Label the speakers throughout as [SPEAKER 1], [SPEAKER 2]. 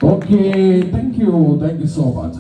[SPEAKER 1] Okay, thank you so much.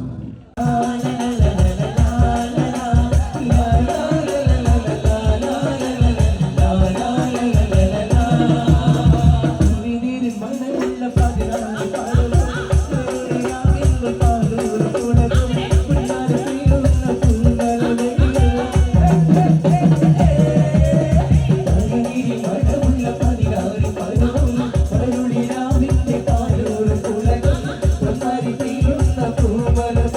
[SPEAKER 2] Well,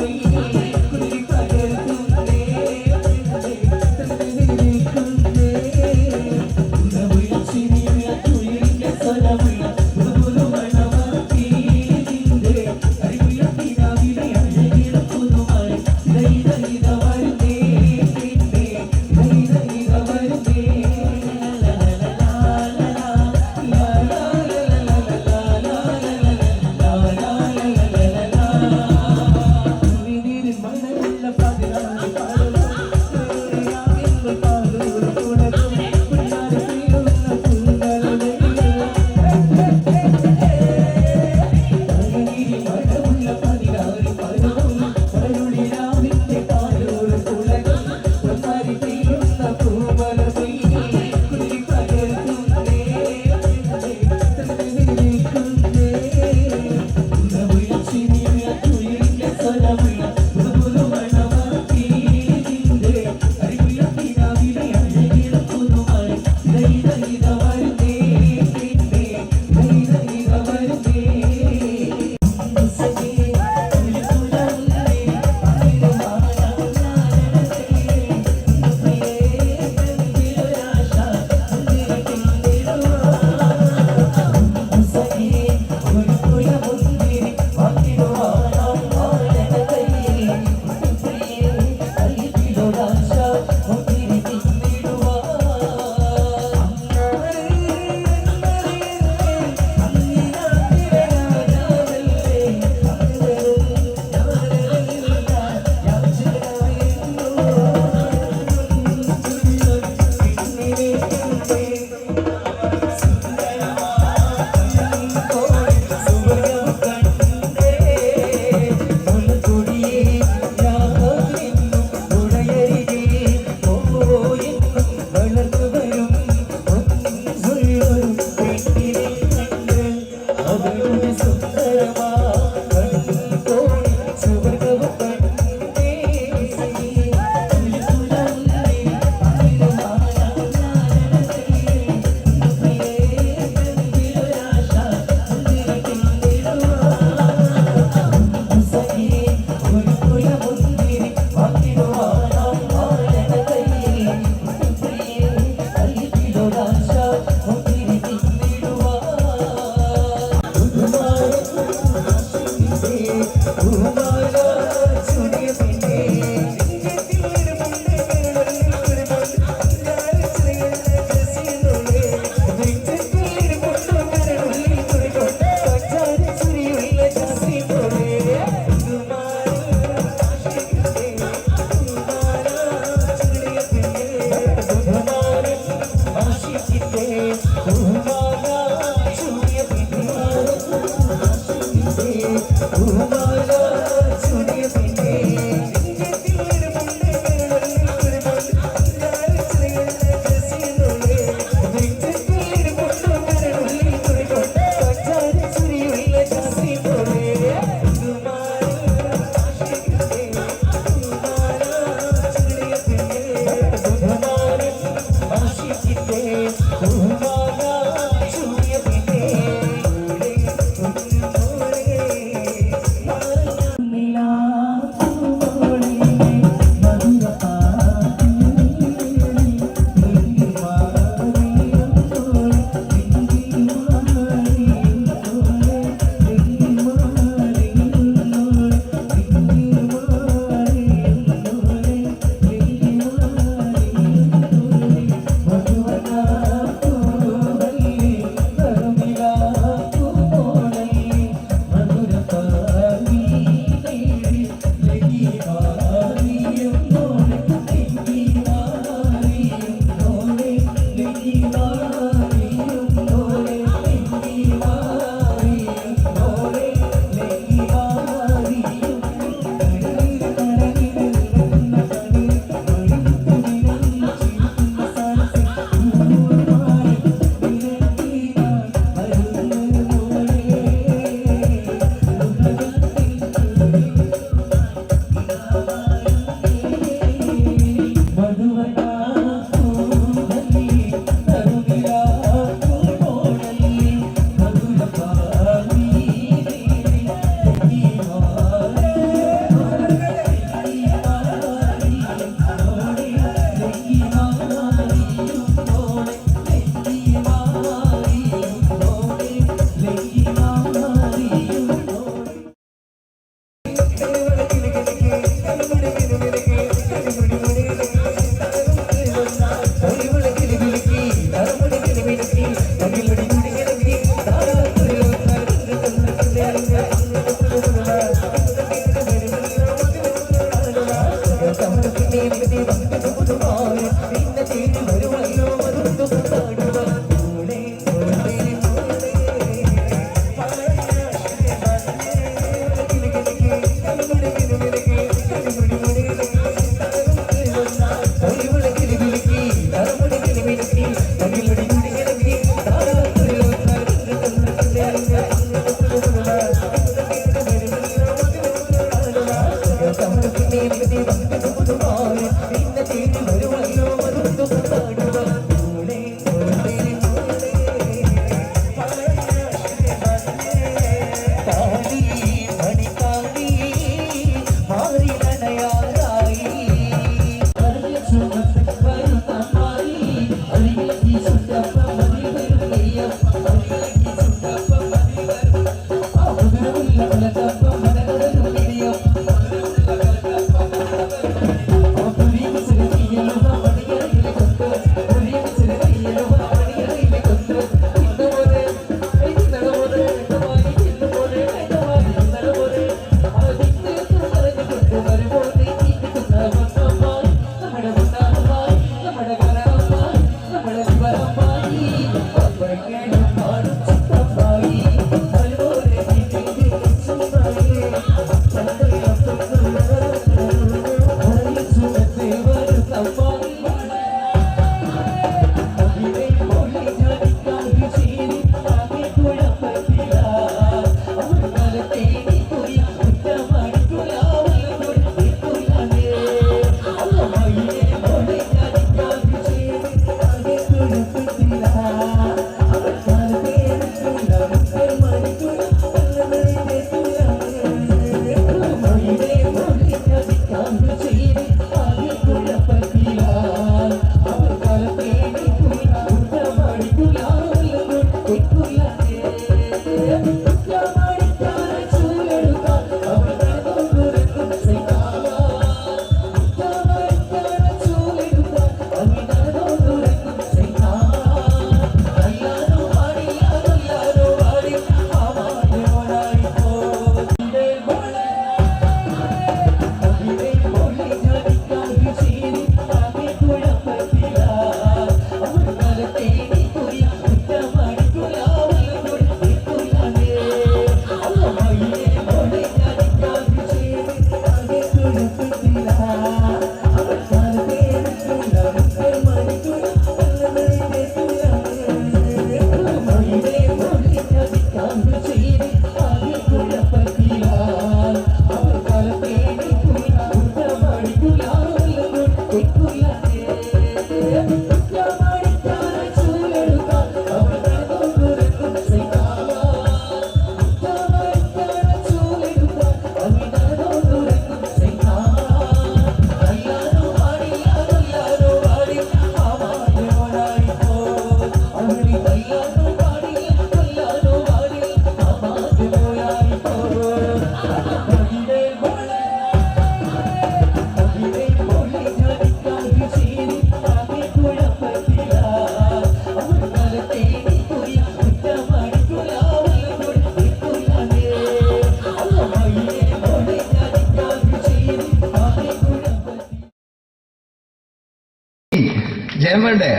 [SPEAKER 2] ജയം വേണ്ടേ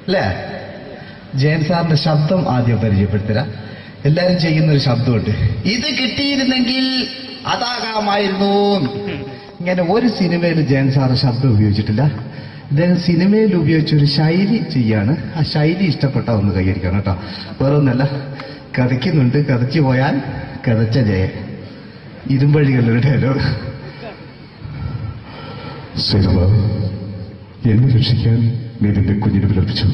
[SPEAKER 2] അല്ലേ? ജയൻ സാറിന്റെ ശബ്ദം ആദ്യം പരിചയപ്പെടുത്തരാ. എല്ലാരും ചെയ്യുന്ന ഒരു ശബ്ദമുണ്ട്, ഇത് കിട്ടിയിരുന്നെങ്കിൽ അതാകാമായിരുന്നു. ഇങ്ങനെ ഒരു സിനിമയിൽ ജയൻ സാറ് ശബ്ദം ഉപയോഗിച്ചിട്ടില്ല. ഇദ്ദേഹം സിനിമയിൽ ഉപയോഗിച്ചൊരു ശൈലി ചെയ്യാണ്. ആ ശൈലി ഇഷ്ടപ്പെട്ട ഒന്ന് കൈയടിക്കണം കേട്ടോ. വേറൊന്നല്ല, കഥയ്ക്കുന്നുണ്ട്, കഥച്ചു പോയാൽ കഥച്ച ജയൻ. ഇരുമ്പഴികളുടെ ഡയലോഗ്.
[SPEAKER 1] സൈനബ, എന്നെ രക്ഷിക്കാൻ നീ നിന്റെ കുഞ്ഞിനെ വിലപിച്ചു.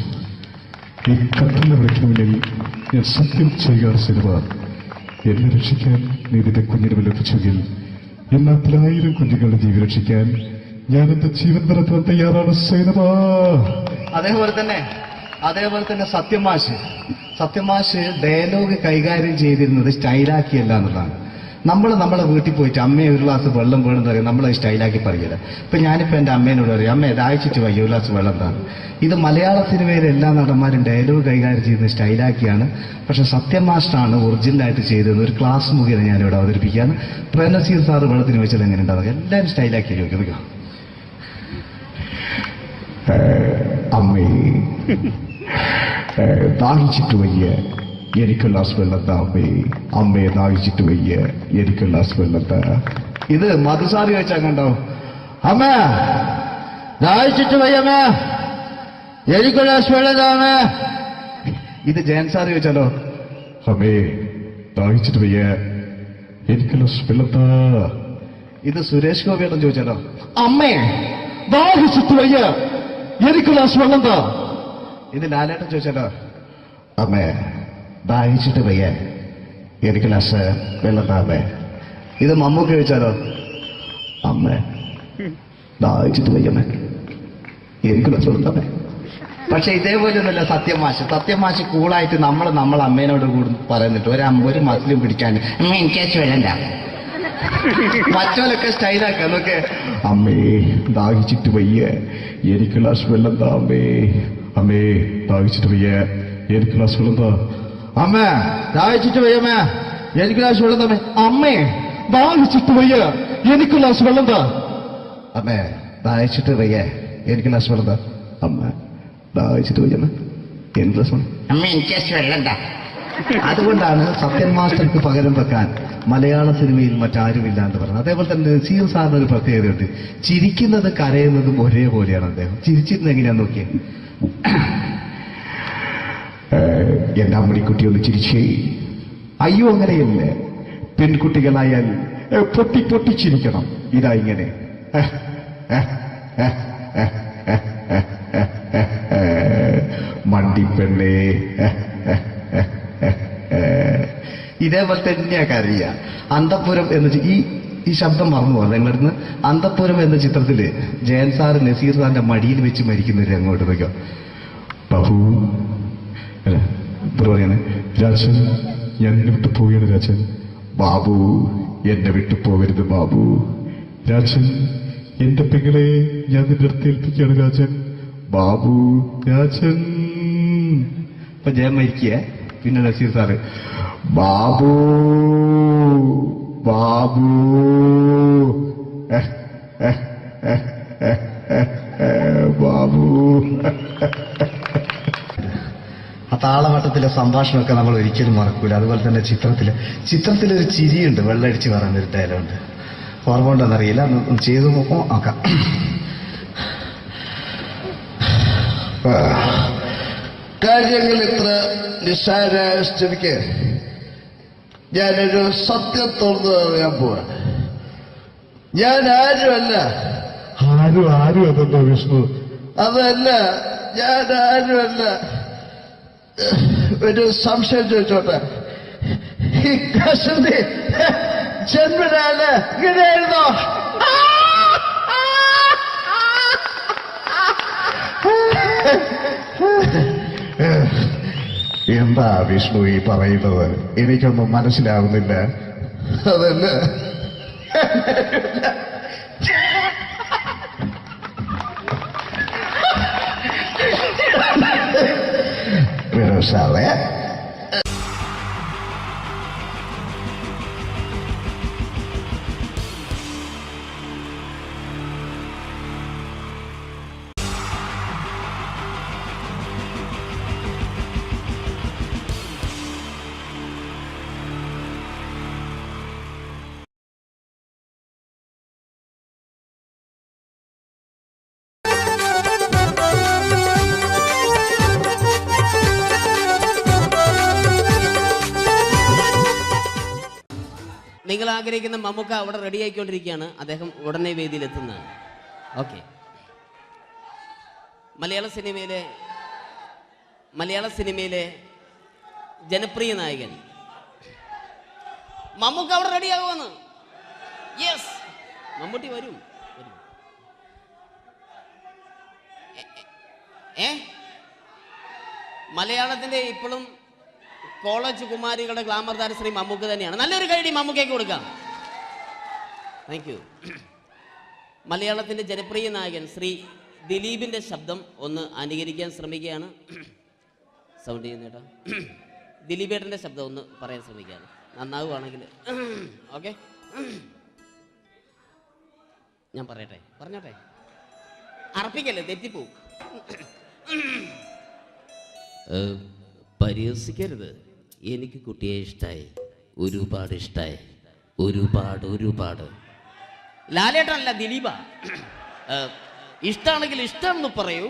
[SPEAKER 1] ഈ കത്തലിനെ വിളിക്കണമെങ്കിൽ ഞാൻ സത്യം ചെയ്യുക സൈനബ. എന്നെ രക്ഷിക്കാൻ നീ നിന്റെ കുഞ്ഞിനെ വിലപിച്ചെങ്കിൽ ഈ നാട്ടിലെ 1000 കുഞ്ഞുങ്ങളുടെ ജീവൻ രക്ഷിക്കാൻ ഞാൻ എന്റെ ജീവൻ നടത്താൻ തയ്യാറാണ് സൈനബ.
[SPEAKER 2] അതേപോലെ തന്നെ സത്യമാഷ് ഡയലോഗ് കൈകാര്യം ചെയ്തിരുന്നത് സ്റ്റൈലാക്കിയല്ല എന്നുള്ളതാണ്. നമ്മളെ വീട്ടിൽ പോയിട്ട് അമ്മയെ ഒരു ഗ്ലാസ് വെള്ളം വേണം എന്ന് പറയും, നമ്മളത് സ്റ്റൈലാക്കി പറയില്ല. ഇപ്പൊ ഞാനിപ്പോ എന്റെ അമ്മേനോട് പറയും, അമ്മ ദാഹിച്ചിട്ട് വയ്യ ഒരു ഗ്ലാസ് വെള്ളം എന്താണ്. ഇത് മലയാള സിനിമയിലെ എല്ലാ നടന്മാരും ഡയലോഗ് കൈകാര്യം ചെയ്യുന്നത് സ്റ്റൈലാക്കിയാണ്. പക്ഷെ സത്യമാഷ്ടാണ് ഒറിജിനലായിട്ട് ചെയ്തത്. ഒരു ക്ലാസ് മുഖേന ഞാനിവിടെ അവതരിപ്പിക്കുകയാണ്. പ്രേംനസീർ സാറ് വെള്ളത്തിന് വെച്ചാൽ എങ്ങനെ ഉണ്ടാവുക? എല്ലാവരും സ്റ്റൈലാക്കി ചോദിക്കുക.
[SPEAKER 1] അമ്മേ, ദാഹിച്ചിട്ട് വയ്യ, എനിക്ക് ഗ്ലാസ് വെള്ളം താ അമ്മേ. അമ്മയെ ദാഹിച്ചിട്ട് വയ്യ, എനിക്ക് ഗ്ലാസ് വെള്ളം താ.
[SPEAKER 2] ഇത് മധുസാറി വെച്ചാൽ കണ്ടോ, അമ്മ ദാഹിച്ചിട്ട് വയ്യമ്മ, എനിക്ക് ഗ്ലാസ് വെള്ളം താ അമ്മ. ഇത് ജയൻ സാറി വെച്ചാലോ,
[SPEAKER 1] അമ്മേ ദാഹിച്ചിട്ട് വയ്യ, എനിക്ക് ഗ്ലാസ് വെള്ളം താ.
[SPEAKER 2] ഇത് സുരേഷ് ഗോപിയോടും ചോദിച്ചാലോ,
[SPEAKER 1] അമ്മേ ദാഹിച്ചിട്ട് വയ്യ, എനിക്ക് ഗ്ലാസ് വെള്ളം താ.
[SPEAKER 2] ഇത് ലാലേട്ടൻ ചോദിച്ചാലോ,
[SPEAKER 1] അമ്മേ ദാഹിച്ചിട്ട് വയ്യ, എനിക്ക് ഗ്ലാസ് വെള്ളം താ അമ്മേ.
[SPEAKER 2] ഇത് മമ്മൂക്ക് ചോദിച്ചാലോ,
[SPEAKER 1] അമ്മേ ദാഹിച്ചിട്ട് വയ്യമ്മേ, എനിക്ക് ഗ്ലാസ് വെള്ളം താ അമ്മേ.
[SPEAKER 2] പക്ഷെ ഇതേപോലെയൊന്നുമല്ല സത്യമാഷ് കൂളായിട്ട് നമ്മളെ അമ്മേനോട് കൂടി പറയുന്നിട്ട് ഒരു മസിലും പിടിക്കാൻ എനിക്ക് വേണ്ട. മറ്റോലൊക്കെ സ്റ്റൈലാക്ക നോക്കെ,
[SPEAKER 1] അമ്മേ ദാഹിച്ചിട്ട് വയ്യ, എനിക്ക് ഗ്ലാസ് വെള്ളം താ അമ്മേ. അമ്മേ ദാഹിച്ചിട്ട് വയ്യ, എനിക്ക് ഗ്ലാസ് വെള്ളം താ.
[SPEAKER 2] അമ്മ ദാഹിച്ചിട്ട് വയ്യമ്മ, എനിക്ക് ഗ്ലാസ് വെള്ളം തമ്മേ.
[SPEAKER 1] അമ്മേ ദാഹിച്ചിട്ട് വയ്യ, എനിക്ക് ഗ്ലാസ് വെള്ളം താ.
[SPEAKER 2] അമ്മേ ദാഹിച്ചിട്ട് വയ്യ, എനിക്ക് ഗ്ലാസ് വെള്ളം താ.
[SPEAKER 1] അമ്മ ദാഹിച്ചിട്ട് വയ്യമ്മ, എനിക്ക് ഗ്ലാസ് വെള്ളം.
[SPEAKER 2] അമ്മ എനിക്ക് വെള്ളം താ. അതുകൊണ്ടാണ് സത്യൻ മാസ്റ്റർക്ക് പകരം വെക്കാൻ മലയാള സിനിമയിൽ മറ്റാരുമില്ല എന്ന് പറയുന്നത്. അതേപോലെ തന്നെ നസീർ സാറിന് ഒരു പ്രത്യേകതയുണ്ട്, ചിരിക്കുന്നത് കരയുന്നതും ഒരേപോലെയാണ് അദ്ദേഹം. ചിരിച്ചിരുന്നത് എങ്ങനെയാന്ന് നോക്കിയേ.
[SPEAKER 1] എന്റെ അമ്മടിക്കുട്ടി ഒന്ന് ചിരിച്ചേ. അയ്യോ അങ്ങനെയല്ലേ, പെൺകുട്ടികളായാൽ പൊട്ടി പൊട്ടിച്ചിരിക്കണം. ഇതാ ഇങ്ങനെ മണ്ടിപ്പെണ്ണേ.
[SPEAKER 2] ഇതേപോലെ തന്നെയാ കരയ. അന്തപ്പുരം എന്ന് ഈ ശബ്ദം മറന്നു പോകാം നിങ്ങളിരുന്ന്. അന്തപ്പുരം എന്ന ചിത്രത്തില് ജയൻ സാറ് നസീർ സാറിന്റെ മടിയിൽ വെച്ച് മരിക്കുന്നവര് അങ്ങോട്ട് നോക്കാം.
[SPEAKER 1] ബാബു പറയാണ്, രാജൻ ഞാൻ എന്നെ വിട്ടു പോവുകയാണ് രാജൻ. ബാബു എന്നെ വിട്ടു പോകരുത് ബാബു. രാജൻ എന്റെ പെങ്ങളെ ഞാൻ നിന്റെ അടുത്ത് ഏൽപ്പിക്കുകയാണ് രാജൻ. ബാബു രാജൻ.
[SPEAKER 2] ഇപ്പൊ ജയൻ മരിക്കുക. പിന്നെ നസീർ സാറ്,
[SPEAKER 1] ബാബു ബാബു ബാബു.
[SPEAKER 2] ആ താളവട്ടത്തിലെ സംഭാഷണമൊക്കെ നമ്മൾ ഒരിക്കലും മറക്കൂല. അതുപോലെ തന്നെ ചിത്രത്തിലൊരു ചിരിയുണ്ട്, വെള്ളടിച്ച് പറയുന്ന ഒരു ഡയലോഗുണ്ട്. ഓർമ്മ ഉണ്ടോന്നറിയില്ല, ഒന്ന് ചെയ്തു നോക്കാം. കാര്യങ്ങൾ ഇത്ര നിസ്സാരമായ സ്ഥിതിക്ക് ഞാനൊരു സത്യം തുറന്നു പറയാൻ പോവാ. ഞാൻ ആരുമല്ല.
[SPEAKER 1] ആരും അതെന്താ വിഷ്ണു?
[SPEAKER 2] അതല്ല, ഞാൻ ആരുമല്ല. ഒരു സംശയം ചോദിച്ചോട്ടെ, ഈ കസന്തി ജന്മനാണ് ഇങ്ങനെയായിരുന്നോ?
[SPEAKER 1] എന്താ വിഷ്ണു ഈ പറയുന്നത്? എനിക്കൊന്നും മനസ്സിലാവുന്നില്ല.
[SPEAKER 2] അതല്ല,
[SPEAKER 1] സാറേ
[SPEAKER 3] നിങ്ങൾ ആഗ്രഹിക്കുന്ന മമ്മൂക്ക അവിടെ റെഡി ആയിക്കൊണ്ടിരിക്കുകയാണ്. അദ്ദേഹം ഉടനെ വേദിയിലെത്തുന്നതാണ്. ഓക്കെ. മലയാള സിനിമയിലെ ജനപ്രിയ നായകൻ മമ്മൂക്ക അവിടെ റെഡിയാകുമെന്ന്. യെസ്, മമ്മൂട്ടി വരും. മലയാളത്തിന്റെ ഇപ്പോഴും കോളേജ് കുമാരികളുടെ ഗ്ലാമർ താരം ശ്രീ മമ്മൂക്ക തന്നെയാണ്. നല്ലൊരു കൈഡി മമ്മൂക്കയ്ക്ക് കൊടുക്കാം. Thank you. മലയാളത്തിന്റെ ജനപ്രിയ നായകൻ ശ്രീ ദിലീപിന്റെ ശബ്ദം ഒന്ന് അനുകരിക്കാൻ ശ്രമിക്കുകയാണ്. സൗണ്ട് ചെയ്യുന്നേട്ടാ. ദിലീപേട്ടന്റെ ശബ്ദം ഒന്ന് പറയാൻ ശ്രമിക്കുകയാണ്. നന്നാവുകയാണെങ്കിൽ ഓക്കെ. ഞാൻ പറഞ്ഞോട്ടെ. അർപ്പിക്കല്ലേ, തെറ്റിപ്പോവും. പരിഹസിക്കരുത്. എനിക്ക് കുട്ടിയെ ഇഷ്ടമായി, ഒരുപാട് ഇഷ്ടമായി, ഒരുപാട്. ലാലേട്ടനല്ല, ദിലീപ. ഇഷ്ടമാണെങ്കിൽ ഇഷ്ടമെന്ന് പറയൂ,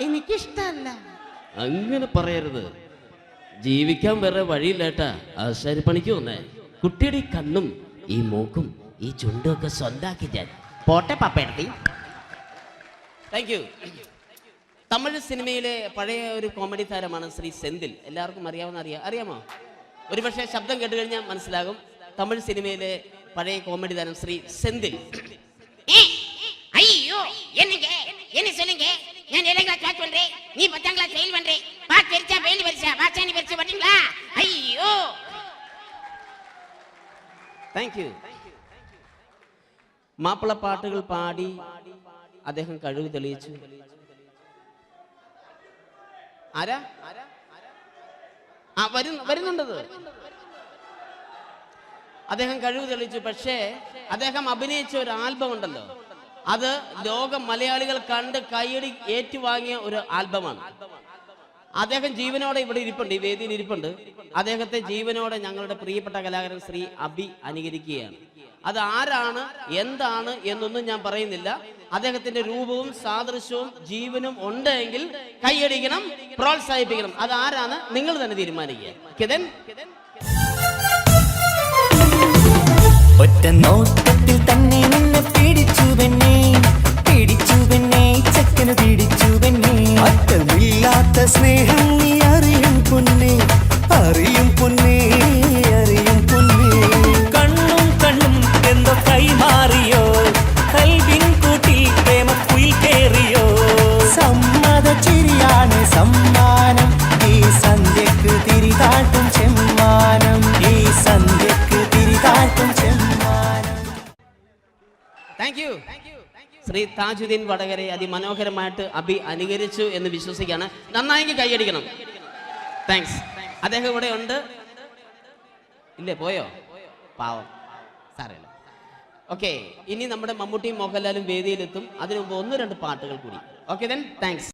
[SPEAKER 3] എനിക്കിഷ്ടമല്ല അങ്ങനെ പറയരുത്. ജീവിക്കാൻ വേറെ വഴിയില്ലേട്ടാ. ആശാരിപ്പണിക്ക് വന്നേ. കുട്ടിയുടെ ഈ കണ്ണും ഈ മൂക്കും ഈ ചുണ്ടും ഒക്കെ സ്വന്താക്കി ഞാൻ പോട്ടെ പപ്പയെടുത്തി. Thank you. തമിഴ് സിനിമയിലെ പഴയ ഒരു കോമഡി താരമാണ് ശ്രീ സെന്തിൽ. എല്ലാവർക്കും അറിയാമോ? ഒരുപക്ഷെ ശബ്ദം കേട്ട് കഴിഞ്ഞാൽ മനസ്സിലാകും. തമിഴ് സിനിമയിലെ പഴയ കോമഡി താരം ശ്രീ സെന്തിൽ.
[SPEAKER 4] ஐயோ என்னங்க என்ன சொல்லுங்க நான் 7th கிளாஸ் பாஸ் பண்றேன் நீ 10th கிளாஸ் ஃபெயில் பண்றே பாஸ் தெரிச்சா ஃபெயில் பரிசா பாஸானி பரிசா பண்ணீங்களா ஐயோ
[SPEAKER 3] താങ്ക് യു. മാപ്പിളപ്പാട്ടുകൾ പാടി അദ്ദേഹം കഴിവ് തെളിയിച്ചു. ആരാ വരുന്നുണ്ടത്. അദ്ദേഹം കഴിവ് തെളിയിച്ചു. പക്ഷേ അദ്ദേഹം അഭിനയിച്ച ഒരു ആൽബം ഉണ്ടല്ലോ, അത് ലോക മലയാളികൾ കണ്ട് കൈയടി ഏറ്റുവാങ്ങിയ ഒരു ആൽബമാണ്. അദ്ദേഹം ജീവനോടെ ഇവിടെ ഇരിപ്പുണ്ട്, ഈ വേദിയിൽ ഇരിപ്പുണ്ട്. അദ്ദേഹത്തെ ജീവനോടെ ഞങ്ങളുടെ പ്രിയപ്പെട്ട കലാകാരൻ ശ്രീ അബി അനുകരിക്കുകയാണ്. അത് ആരാണ് എന്താണ് എന്നൊന്നും ഞാൻ പറയുന്നില്ല. അദ്ദേഹത്തിന്റെ രൂപവും സാദൃശ്യവും ജീവനും ഉണ്ടെങ്കിൽ കൈയടിക്കണം, പ്രോത്സാഹിപ്പിക്കണം. അത് ആരാണ് നിങ്ങൾ തന്നെ തീരുമാനിക്കുക.
[SPEAKER 5] ഒറ്റ നോട്ടത്തിൽ തന്നെ നിന്നെ പിടിച്ചു പെണ്ണേ ചക്കന് പിടിച്ചു പെണ്ണേ. അറ്റമില്ലാത്ത സ്നേഹം നീ അറിയും പൊന്നേ കണ്ണും എന്തോ കൈമാറിയോ കൽവിൻ കൂട്ടിൽ പ്രേമക്കുയിൽ കേറിയോ. സമ്മത ചിരിയാണ് സമ്മാനം ഈ സന്ധ്യക്ക് തിരിതാട്ടും ചെമ്മാനം
[SPEAKER 3] താങ്ക് യു. ശ്രീ താജുദ്ദീൻ വടകരെ അതിമനോഹരമായിട്ട് അബി അനുകരിച്ചു എന്ന് വിശ്വസിക്കുകയാണ്. നന്നായെങ്കിൽ കൈയടിക്കണം. താങ്ക്സ്. അദ്ദേഹം ഇവിടെ ഉണ്ട്. ഇല്ലേ, പോയോ? പാവം, സാരമില്ല. ഓക്കെ, ഇനി നമ്മുടെ മമ്മൂട്ടിയും മോഹൻലാലും വേദിയിലെത്തും. അതിനു മുമ്പ് 1-2 പാട്ടുകൾ കൂടി. Okay then, thanks.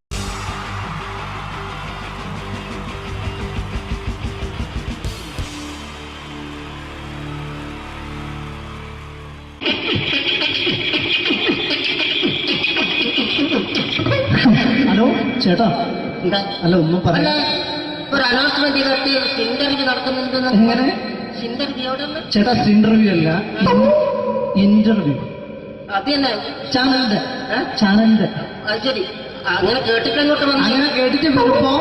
[SPEAKER 6] ഹലോ ചേട്ടാ, അല്ല ഒന്നും പറയാ.
[SPEAKER 4] ഒരു അനൗൺസ്മെന്റ് ഇന്റർവ്യൂ നടത്തുന്നുണ്ട്.
[SPEAKER 6] എങ്ങനെ ചേട്ടാ? ഇന്റർവ്യൂ അല്ല, ഇന്റർവ്യൂ.
[SPEAKER 4] അത് തന്നെ
[SPEAKER 6] ചാനലിന്റെ.
[SPEAKER 4] ശരി, അങ്ങനെ കേട്ടിട്ട്
[SPEAKER 6] അങ്ങനെ കേട്ടിട്ട് വരുമ്പോ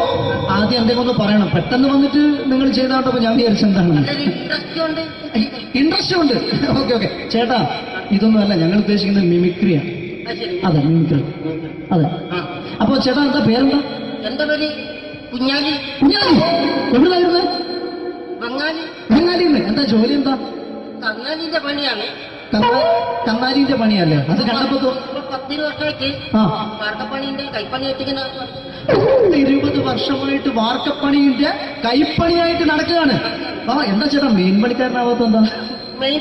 [SPEAKER 6] ആദ്യം എന്തെങ്കിലും ഒന്ന് പറയണം. പെട്ടെന്ന് വന്നിട്ട് നിങ്ങൾ ചെയ്താട്ടപ്പോ ഞാൻ വിചാരിച്ചെന്താണ് ഇൻട്രസ്റ്റ് ഉണ്ട്. ഓക്കെ ചേട്ടാ, ഇതൊന്നും അല്ല ഞങ്ങൾ ഉദ്ദേശിക്കുന്നത് മിമിക്രിയാണ്. അതെ, മിമിക്രി. അതെ. അപ്പൊ ചേട്ടാ എന്താ പേരെന്താ?
[SPEAKER 4] എന്റെ പേര് കുഞ്ഞാലി.
[SPEAKER 6] എവിടുന്നായിരുന്നു? ബംഗാളിന്ന്. എന്താ ജോലി? എന്താ?
[SPEAKER 4] കന്നാലിന്റെ പണിയാണ്.
[SPEAKER 6] കന്നാലിന്റെ പണിയല്ലേ? അത് കണ്ടപ്പോ
[SPEAKER 4] 10 വർഷമായിട്ട് വാർക്കപ്പണിന്റെ കൈപ്പണിയായിട്ട്
[SPEAKER 6] 20 വർഷമായിട്ട് വാർക്കപ്പണിന്റെ കൈപ്പണിയായിട്ട് നടക്കുകയാണ്. എന്താ ചേട്ടാ മെയിൻ പണിക്കാരനാവാത്ത? എന്താ
[SPEAKER 4] മെയിൻ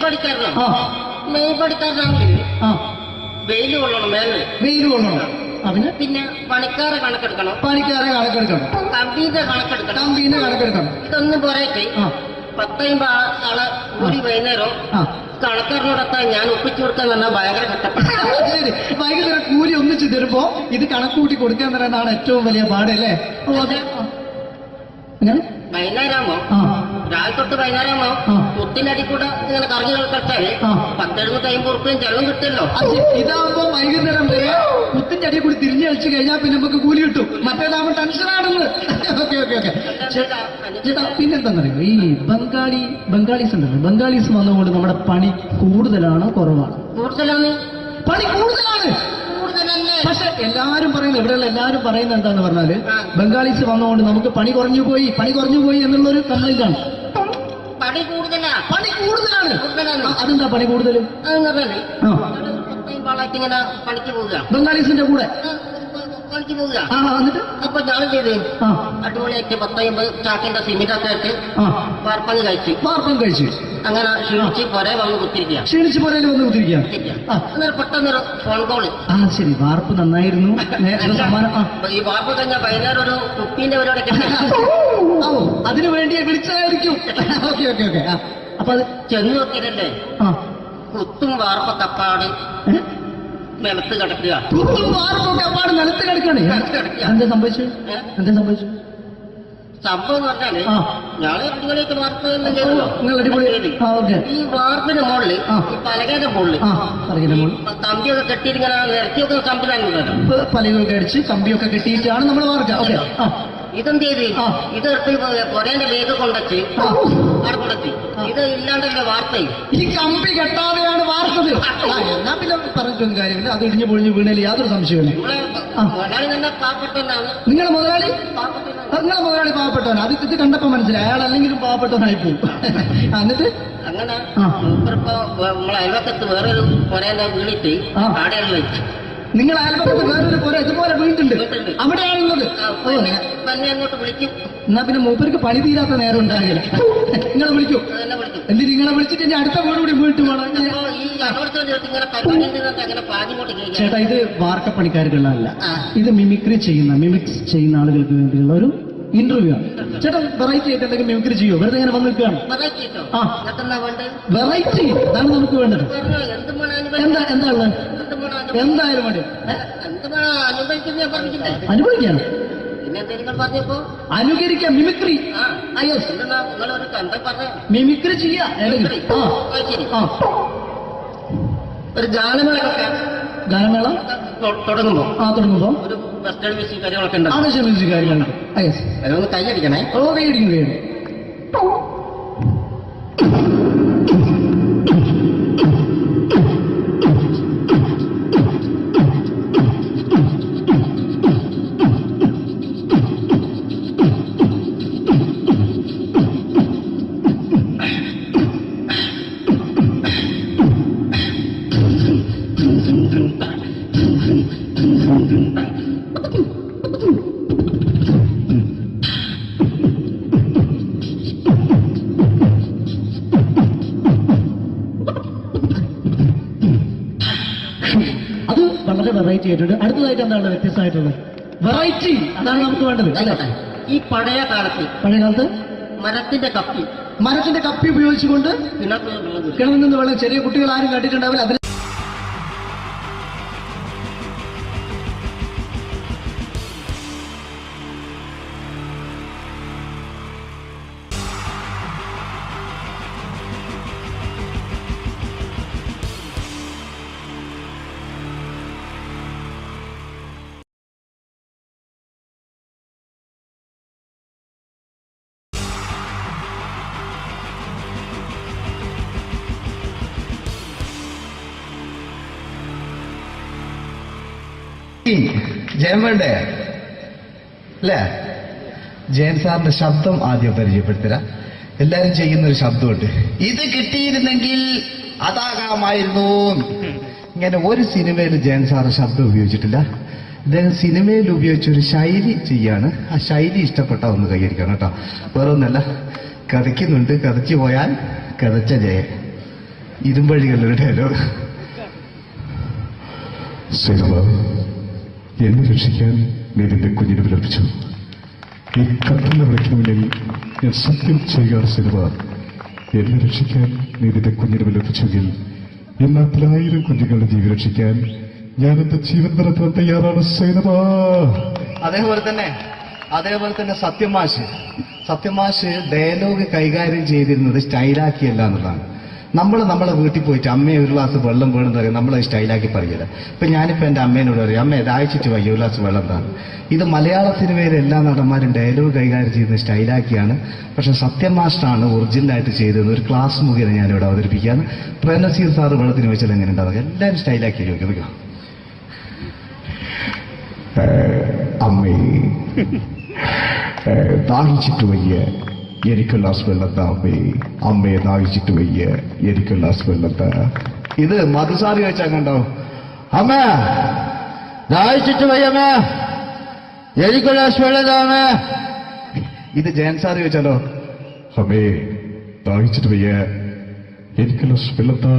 [SPEAKER 4] പണിക്കാരനാണെങ്കിൽ വെയിൽ കൊള്ളണം,
[SPEAKER 6] വെയിൽ കൊള്ളണം.
[SPEAKER 4] പിന്നെ പണിക്കാരെ കണക്കെടുക്കണം,
[SPEAKER 6] കമ്പീന്റെ കണക്കെടുക്കണം.
[SPEAKER 4] ഇതൊന്നും പോരായിട്ട് 10-50 ആളെ കൂടി വൈകുന്നേരം കണക്കാരനോടൊക്കെ ഞാൻ ഒപ്പിച്ചു കൊടുക്കാൻ പറഞ്ഞാൽ ഭയങ്കര കഷ്ടപ്പെട്ട.
[SPEAKER 6] വൈകുന്നേരം കൂലി ഒന്നിച്ചു തരുമ്പോ ഇത് കണക്കൂട്ടി കൊടുക്കാൻ തരാനാണ് ഏറ്റവും വലിയ പാടല്ലേ?
[SPEAKER 4] വൈകുന്നേരമാകുമ്പോ
[SPEAKER 7] രാവിലെ തൊട്ട് വൈകുന്നേരമാകുമ്പോ കുത്തിനടി കൂടെ ഇങ്ങനെ കറങ്ങി കളിച്ചാല് 10-750 റുപ്യയും ചെലവും കിട്ടുമല്ലോ.
[SPEAKER 6] ഇതാവുമ്പോ വൈകുന്നേരം വരെ കുത്തിന്റെ അടിയിൽ കൂടി തിരിഞ്ഞു കളിച്ചു കഴിഞ്ഞാൽ പിന്നെ നമുക്ക് കൂലി കിട്ടും. മറ്റേതാവുമ്പോ ടെൻഷനാണെന്ന്. Okay okay okay. ചേട്ടാ പിന്നെന്താണെന്നറിയോ, ഈ ബംഗാളീസ് ഉണ്ടല്ലോ, ബംഗാളീസ് വന്നുകൊണ്ട് നമ്മുടെ പണി കൂടുതലാണോ കുറവാണ്?
[SPEAKER 7] കൂടുതലാണ്.
[SPEAKER 6] പണി കൂടുതലാണ്. പക്ഷെ എല്ലാരും പറയുന്നത്, ഇവിടെയുള്ള എല്ലാരും പറയുന്നത് എന്താന്ന് പറഞ്ഞാല് ബംഗാളീസ് വന്നുകൊണ്ട് നമുക്ക് പണി കുറഞ്ഞു പോയി എന്നുള്ളൊരു കംപ്ലൈന്റ് ആണ്.
[SPEAKER 7] പണി കൂടുതലാണ്.
[SPEAKER 6] അതെന്താ പണി കൂടുതൽ?
[SPEAKER 7] ഇങ്ങനെ പണിക്ക് പോവുക,
[SPEAKER 6] ബംഗാളീസിന്റെ കൂടെ
[SPEAKER 7] പണിക്ക് പോവുക.
[SPEAKER 6] എന്നിട്ട്
[SPEAKER 7] അപ്പൊ ഞാൻ ചെയ്ത് അടിപൊളിയായിട്ട് 10-50 ചാക്കിന്റെ സിമെന്റൊക്കെ ആയിട്ട് വാർപ്പം കഴിച്ചു. അങ്ങനെ ക്ഷീണിച്ച് പുറേ വന്ന് കുത്തിരിക്കുക. അങ്ങനെ പെട്ടെന്നൊരു ഫോൺ കോള്.
[SPEAKER 6] ശരി, വാർപ്പ് നന്നായിരുന്നു.
[SPEAKER 7] ഈ വാർപ്പ് കഴിഞ്ഞാൽ വൈകുന്നേരം ഒരു കുപ്പീന്റെ പരിപാടിയൊക്കെ
[SPEAKER 6] അതിനു വേണ്ടി വിളിച്ചതായിരിക്കും. Okay okay okay. അപ്പൊ അത്
[SPEAKER 7] ചെന്ന് നോക്കിയതല്ലേ, കുത്തും വാർപ്പ തപ്പാട് നിലത്ത് കിടക്കുക.
[SPEAKER 6] നിലത്ത് കിടക്കാണ്. എന്താ സംഭവിച്ചു?
[SPEAKER 7] സംഭവം എന്ന് പറഞ്ഞാല് ഞാള് അടിപൊളിയായിട്ട് വാർപ്പ് ചെയ്തല്ലോ. ഈ വാർപ്പിന്റെ മുകളില് ഈ പലകയുടെ മുകളില് കമ്പിയൊക്കെ കെട്ടിയിട്ട് ഇങ്ങനെ നിരത്തിയൊക്കെ സംവിധാനം
[SPEAKER 6] പലകൊക്കെ അടിച്ച് കമ്പിയൊക്കെ കെട്ടിയിട്ടാണ് നമ്മൾ വാർക്കുക.
[SPEAKER 7] ഇതെന്ത് ചെയ്ത് ഇതെടുത്ത് പൊരേന്റെ വേഗം കൊണ്ടച്ച് അവിടെ കൊണ്ടെത്തി. ഇത് ഇല്ലാണ്ടല്ലേ വാർത്തയും.
[SPEAKER 6] ഈ കമ്പി കെട്ടാതെയാണ് വാർത്തത്. എന്നാ പിന്നെ പറഞ്ഞിട്ടൊന്നും കാര്യമില്ല. അത് ഇടിഞ്ഞു പൊളിഞ്ഞു വീണേൽ യാതൊരു സംശയമില്ല.
[SPEAKER 7] മുതലാളി തന്നെ പാവപ്പെട്ടവനാണ്.
[SPEAKER 6] നിങ്ങളുടെ മുതലാളി പാവപ്പെട്ടവനാണ്. അത് ഇത് കണ്ടപ്പോ മനസ്സിലായി. അയാൾ അല്ലെങ്കിലും പാവപ്പെട്ടവനായി പോകും. എന്നിട്ട്
[SPEAKER 7] അങ്ങനെ മൂപ്പറിപ്പോ നമ്മളെ അയൽവക്കത്ത് വേറൊരു പൊരേന്റെ വീണിട്ട് ആടെയാണ് വെച്ചു.
[SPEAKER 6] നിങ്ങൾ അയൽപക്കത്ത് വേറൊരു പോലെ ഇതുപോലെ വീട്ടുണ്ട്, അവിടെയാണുള്ളത്.
[SPEAKER 7] തന്നെ അങ്ങോട്ട് വിളിക്കും.
[SPEAKER 6] എന്നാ പിന്നെ മൂപ്പർക്ക് പണി തീരാത്ത നേരം ഉണ്ടാകില്ല. നിങ്ങളെ വിളിക്കും. എന്തിന് നിങ്ങളെ വിളിച്ചിട്ട് ഇനി അടുത്ത വീട് കൂടി വീട്ടു വേണം. ചേട്ടാ, ഇത് വാർക്കപ്പണിക്കാർക്കുള്ളതല്ല. ഇത് മിമിക്സ് ചെയ്യുന്ന ആളുകൾക്ക് വേണ്ടിയുള്ള ഒരു ഇന്റർവ്യൂ ആണ്. ചേട്ടാ, വെറൈറ്റി ആയിട്ട് എന്തെങ്കിലും മിമിക്രി ചെയ്യോ? വെറുതെ ഇങ്ങനെ വന്ന് നിൽക്കുകയാണ്. വെറൈറ്റി അതാണ് നമുക്ക് വേണ്ടത്. എന്താ ഉള്ളത്? എന്തായാലും വേണ്ടി അനുഭവിക്കാണ്. അനുകരിക്കാം. മിമിക്രി മിമിക്രി ചെയ്യാ.
[SPEAKER 7] ഒരു ഗാനമേള തുടങ്ങുമ്പോ ഒരു വെസ്റ്റേൺ മ്യൂസിക് കാര്യങ്ങളൊക്കെ ഉണ്ട്.
[SPEAKER 6] കാര്യങ്ങളുണ്ട്.
[SPEAKER 7] കൈയടിക്കണേ.
[SPEAKER 6] കൈയടിക്കുന്നു. വെറൈറ്റി ആയിട്ടുണ്ട്. അടുത്തതായിട്ട് എന്താണ് വ്യത്യസ്തമായിട്ടുള്ളത്? വെറൈറ്റി അതാണ് നമുക്ക് വേണ്ടത്.
[SPEAKER 7] ഈ പഴയ കാലത്ത് മരത്തിന്റെ കപ്പി
[SPEAKER 6] ഉപയോഗിച്ചുകൊണ്ട് കിണറിൽ നിന്ന് വെള്ളം, ചെറിയ കുട്ടികൾ ആരും കണ്ടിട്ടുണ്ടാവില്ല. അതിൽ
[SPEAKER 2] ജയൻ വേണ്ടേ അല്ലേ? ജയൻ സാറിന്റെ ശബ്ദം ആദ്യം പരിചയപ്പെടുത്തരാം. എല്ലാരും ചെയ്യുന്നൊരു ശബ്ദമുണ്ട്. ഇത് കിട്ടിയിരുന്നെങ്കിൽ അതാകാമായിരുന്നു. ഇങ്ങനെ ഒരു സിനിമയിൽ ജയൻ സാറ് ശബ്ദം ഉപയോഗിച്ചിട്ടില്ല. അദ്ദേഹം സിനിമയിൽ ഉപയോഗിച്ചൊരു ശൈലി ചെയ്യാണ്. ആ ശൈലി ഇഷ്ടപ്പെട്ട ഒന്ന് കൈയടിക്കണം കേട്ടോ. വേറൊന്നല്ല, കഥയ്ക്കുന്നുണ്ട്. കഥച്ചു പോയാൽ കഥച്ച ജയൻ. ഇരുമ്പഴികളുടെ ഡയലോഗ്.
[SPEAKER 1] എന്നെ രക്ഷിക്കാൻ നീ നിന്റെ കുഞ്ഞിന് വിലപിച്ചു. ഈ കത്തുന്ന വിളക്കിന് മുന്നിൽ ഞാൻ സത്യം ചെയ്യുക സിനിമ. എന്നെ രക്ഷിക്കാൻ നീ നിന്റെ കുഞ്ഞിന് വിലപിച്ചെങ്കിൽ എന്നാൽ 1000 കുഞ്ഞുങ്ങളുടെ ജീവൻ രക്ഷിക്കാൻ ഞാൻ എന്റെ ജീവൻ നടത്താൻ തയ്യാറാണ് സൈനമ.
[SPEAKER 2] അതേപോലെ തന്നെ അതേപോലെ തന്നെ സത്യമാഷ് ഡയലോഗ് കൈകാര്യം ചെയ്തിരുന്നത് സ്റ്റൈലാക്കിയല്ല എന്നുള്ളതാണ്. നമ്മൾ നമ്മളെ വീട്ടിൽ പോയിട്ട് അമ്മയെ ഒരു ഗ്ലാസ് വെള്ളം വേണമെന്ന് പറയും, നമ്മളത് സ്റ്റൈലാക്കി പറയില്ല. ഇപ്പൊ ഞാനിപ്പോ എന്റെ അമ്മേനോട് പറയും, അമ്മ ദാഹിച്ചിട്ട് വയ്യ ഒരു ഗ്ലാസ് വെള്ളം എന്താണ്. ഇത് മലയാള സിനിമയിലെ എല്ലാ നടന്മാരും ഡയലോഗ് കൈകാര്യം ചെയ്യുന്നത് സ്റ്റൈലാക്കിയാണ്. പക്ഷെ സത്യമാഷ്ടാണ് ഒറിജിനലായിട്ട് ചെയ്തത്. ഒരു ക്ലാസ് മുഖേന ഞാനിവിടെ അവതരിപ്പിക്കുകയാണ്. പ്രേംനസീർ സാറ് വെള്ളത്തിന് വെച്ചാൽ എങ്ങനെ ഉണ്ടാവുക, എല്ലാവരും സ്റ്റൈലാക്കി ചോദിക്കുക.
[SPEAKER 1] അമ്മേ ദാഹിച്ചിട്ട് വയ്യ എനിക്ക് ഗ്ലാസ് വെള്ളം താ അമ്മേ. അമ്മയെ ദാഹിച്ചിട്ട് വയ്യ എനിക്ക് ഗ്ലാസ് വെള്ളം താ.
[SPEAKER 2] ഇത് മധുസാറി ചോദിച്ചാൽ കണ്ടോ,
[SPEAKER 7] അമ്മ ദാഹിച്ചിട്ട് വയ്യമ്മ എനിക്ക് ഗ്ലാസ് വെള്ളം താ അമ്മ.
[SPEAKER 2] ഇത് ജയൻ സാർ ചോദിച്ചാലോ,
[SPEAKER 1] അമ്മേ ദാഹിച്ചിട്ട് വയ്യ എനിക്ക് ഗ്ലാസ് വെള്ളം താ.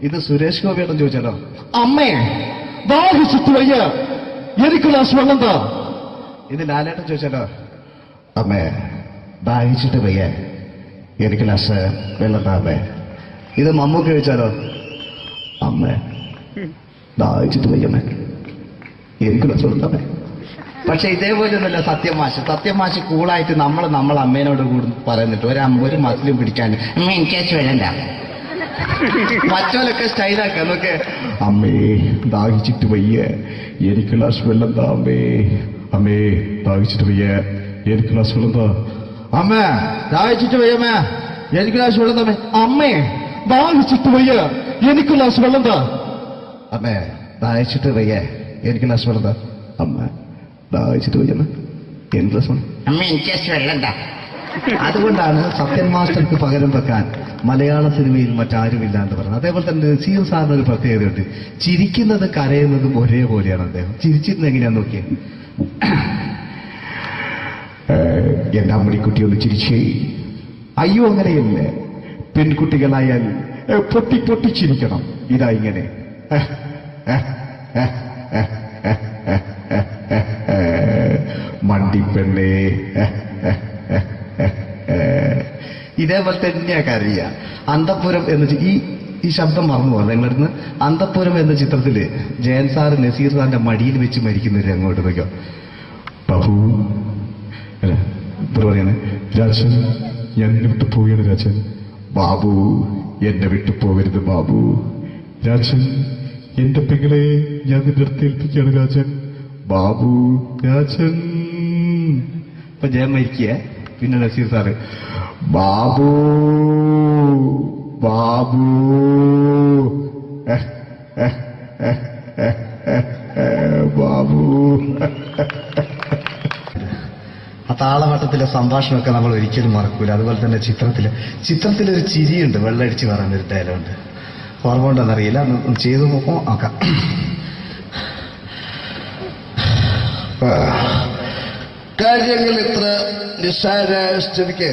[SPEAKER 2] ഇത് സുരേഷ് ഗോപിയേട്ടൻ ചോദിച്ചാലോ,
[SPEAKER 1] അമ്മേ ദാഹിച്ചിട്ട് വയ്യ എനിക്ക് ഗ്ലാസ് വെള്ളം താ.
[SPEAKER 2] ഇത് ലാലേട്ടൻ ചോദിച്ചാലോ,
[SPEAKER 1] അമ്മേ ദാഹിച്ചിട്ട് വയ്യ എനിക്ക് ഗ്ലാസ് വെള്ളം താ അമ്മേ.
[SPEAKER 2] ഇത് മമ്മൂക്ക ചോദിച്ചാലോ,
[SPEAKER 1] അമ്മേ ദാഹിച്ചിട്ട് വയ്യമ്മേ എനിക്ക് ഗ്ലാസ് വെള്ളം താ അമ്മേ.
[SPEAKER 2] പക്ഷെ ഇതേപോലെ ഒന്നുമല്ല സത്യമാഷ് കൂളായിട്ട് നമ്മളെ അമ്മേനോട് കൂടി പറയുന്നിട്ട് ഒരു മസിലും പിടിക്കാൻ
[SPEAKER 7] അമ്മ എനിക്ക് വേണ്ട.
[SPEAKER 2] മറ്റോലൊക്കെ സ്റ്റൈലാക്കാം നോക്കെ.
[SPEAKER 1] അമ്മേ ദാഹിച്ചിട്ട് വയ്യ എനിക്ക് ഗ്ലാസ് വെള്ളം താ അമ്മേ. അമ്മേ ദാഹിച്ചിട്ട് വയ്യ എനിക്ക് ഗ്ലാസ് വെള്ളം താ.
[SPEAKER 7] അമ്മ ദാഹിച്ചിട്ട് വയ്യമ്മ എനിക്ക് ഗ്ലാസ് വെള്ളം താ.
[SPEAKER 1] അമ്മേ ദാഹിച്ചിട്ട് വയ്യ എനിക്ക് ഗ്ലാസ് വെള്ളം താ.
[SPEAKER 2] അമ്മേ ദാഹിച്ചിട്ട് വയ്യ എനിക്ക് ഗ്ലാസ് വെള്ളം താ.
[SPEAKER 1] അമ്മ ദാഹിച്ചിട്ട് വയ്യമ്മ എനിക്ക് ഗ്ലാസ് വെള്ളം.
[SPEAKER 7] അമ്മ എനിക്ക് വെള്ളം താ.
[SPEAKER 2] അതുകൊണ്ടാണ് സത്യൻ മാസ്റ്റർക്ക് പകരം വെക്കാൻ മലയാള സിനിമയിൽ മറ്റാരുമില്ല എന്ന് പറഞ്ഞത്. അതേപോലെ തന്നെ നസീർ സാറിന് ഒരു പ്രത്യേകതയുണ്ട്, ചിരിക്കുന്നത് കരയുന്നതും ഒരേപോലെയാണ് അദ്ദേഹം. ചിരിച്ചിരുന്നത് എങ്ങനെയാന്ന് നോക്കിയേ.
[SPEAKER 1] എന്റെ അമ്മണിക്കുട്ടി ഒന്ന് ചിരിച്ചേ. അയ്യോ അങ്ങനെയല്ല, പെൺകുട്ടികളായാൽ പൊട്ടി പൊട്ടിച്ചിരിക്കണം. ഇതാ ഇങ്ങനെ മണ്ടിപ്പെണ്ണേ.
[SPEAKER 2] ഇതേപോലെ തന്നെയാ കരയ. അന്തപ്പുരം എന്ന ഈ ശബ്ദം മറന്നു പോകാം നിങ്ങളടുന്ന്. അന്തപ്പുരം എന്ന ചിത്രത്തില് ജയൻ സാർ നസീർ സാറിന്റെ മടിയിൽ വെച്ച് മരിക്കുന്നവരെ അങ്ങോട്ട് നോക്കാം.
[SPEAKER 1] ബാബു അല്ല എന്താ പറയാണ്, രാജൻ ഞാൻ എന്നെ വിട്ടു പോവുകയാണ് രാജൻ. ബാബു എന്നെ വിട്ടു പോകരുത് ബാബു. രാജൻ എന്റെ പെങ്ങളെ ഞാൻ നിന്റെ അടുത്ത് ഏൽപ്പിക്കുകയാണ് രാജൻ. ബാബു രാജൻ.
[SPEAKER 2] ഇപ്പൊ ജയൻ മരിക്കുക, പിന്നെ നസീർ സാറ്
[SPEAKER 1] ബാബു ബാബു ബാബു.
[SPEAKER 2] ആ താളവട്ടത്തിലെ സംഭാഷണമൊക്കെ നമ്മൾ ഒരിക്കലും മറക്കൂല. അതുപോലെ തന്നെ ചിത്രത്തിലൊരു ചിരിയുണ്ട്, വെള്ളടിച്ച് പറയുന്നൊരു ഡയലോഗുണ്ട്. ഓർമ്മ ഉണ്ടെന്നറിയില്ല, ചെയ്തു നോക്കാം.
[SPEAKER 8] കാര്യങ്ങൾ ഇത്ര നിസ്സാരമായ സ്ഥിതിക്ക്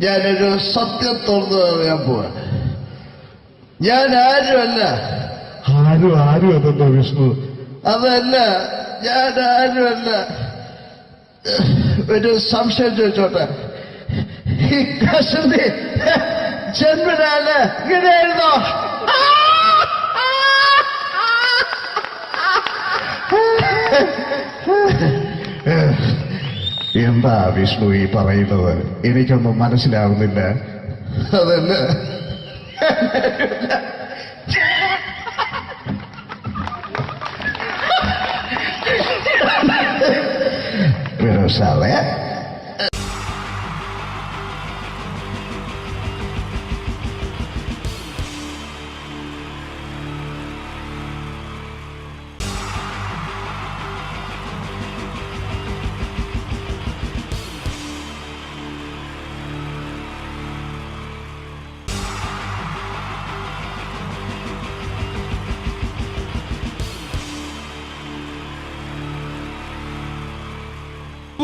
[SPEAKER 8] ഞാനൊരു സത്യം തുറന്നു പറയാൻ പോവാണ്. ഞാൻ ആരുമല്ല.
[SPEAKER 1] ആരും അതെന്താ വിഷ്ണു?
[SPEAKER 8] അതല്ല, ഞാൻ ആരുമല്ല. ഒരു സംശയം ചോദിച്ചോട്ടെ, ഈ കസന്തി ജന്മനാണ് ഇങ്ങനെയായിരുന്നോ?
[SPEAKER 1] എന്താ വിഷ്ണു ഈ പറയുന്നത്? എനിക്കൊന്നും മനസ്സിലാവുന്നില്ല.
[SPEAKER 8] അതല്ല,
[SPEAKER 1] സാറേ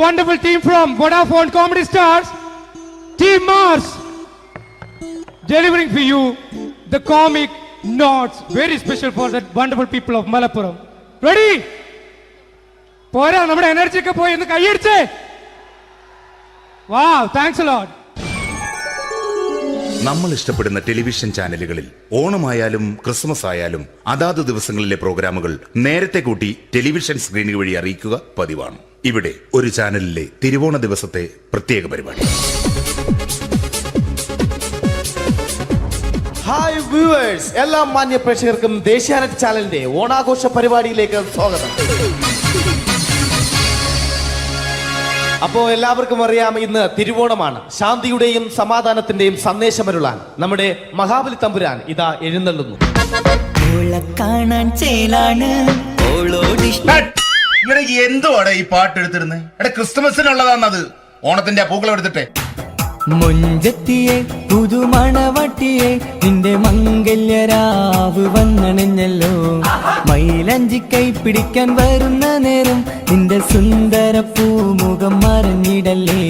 [SPEAKER 9] wonderful team from Vodafone Comedy Stars, Team Mars, delivering for you the comic notes, very special for the wonderful people of Malappuram. Ready? Pora, nammade energy ke poi endu kai ediche. Wow, thanks a lot.
[SPEAKER 10] നമ്മൾ ഇഷ്ടപ്പെടുന്ന television ചാനലുകളിൽ ഓണമായാലും Christmas ആയാലും അതാത് ദിവസങ്ങളിലെ പ്രോഗ്രാമുകൾ നേരത്തെ കൂട്ടി television സ്ക്രീനുകൾ വഴി അറിയിക്കുക പതിവാണ്. ഇവിടെ ഒരു ചാനലിലെ തിരുവോണ ദിവസത്തെ പ്രത്യേക പരിപാടി.
[SPEAKER 11] ഹായ് വ്യൂവേഴ്സ്, എല്ലാ മാന്യ പ്രേക്ഷകർക്കും ദേശീയാനെറ്റ് ചാനലിന്റെ ഓണാഘോഷ പരിപാടിയിലേക്ക് സ്വാഗതം. അപ്പോ എല്ലാവർക്കും അറിയാം, ഇന്ന് തിരുവോണമാണ്. ശാന്തിയുടെയും സമാധാനത്തിന്റെയും സന്ദേശമരുളാൻ നമ്മുടെ മഹാബലി തമ്പുരാൻ ഇതാ എഴുന്നള്ളുന്നു.
[SPEAKER 10] എന്തുവാടാ ഈ പാട്ട് എടുത്തിരുന്നത്? എടാ, ക്രിസ്മസിനുള്ളതാണത്. ഓണത്തിന്റെ പൂക്കളം എടുത്തിട്ടെ.
[SPEAKER 5] മൊഞ്ചത്തിയെ പുതുമണവട്ടിയെ നിന്റെ മംഗല്യരാവ് വന്നണിഞ്ഞല്ലോ. മൈലഞ്ചി കൈ പിടിക്കാൻ വരുന്ന നേരം നിന്റെ സുന്ദര പൂമുഖം മറഞ്ഞിടല്ലേ.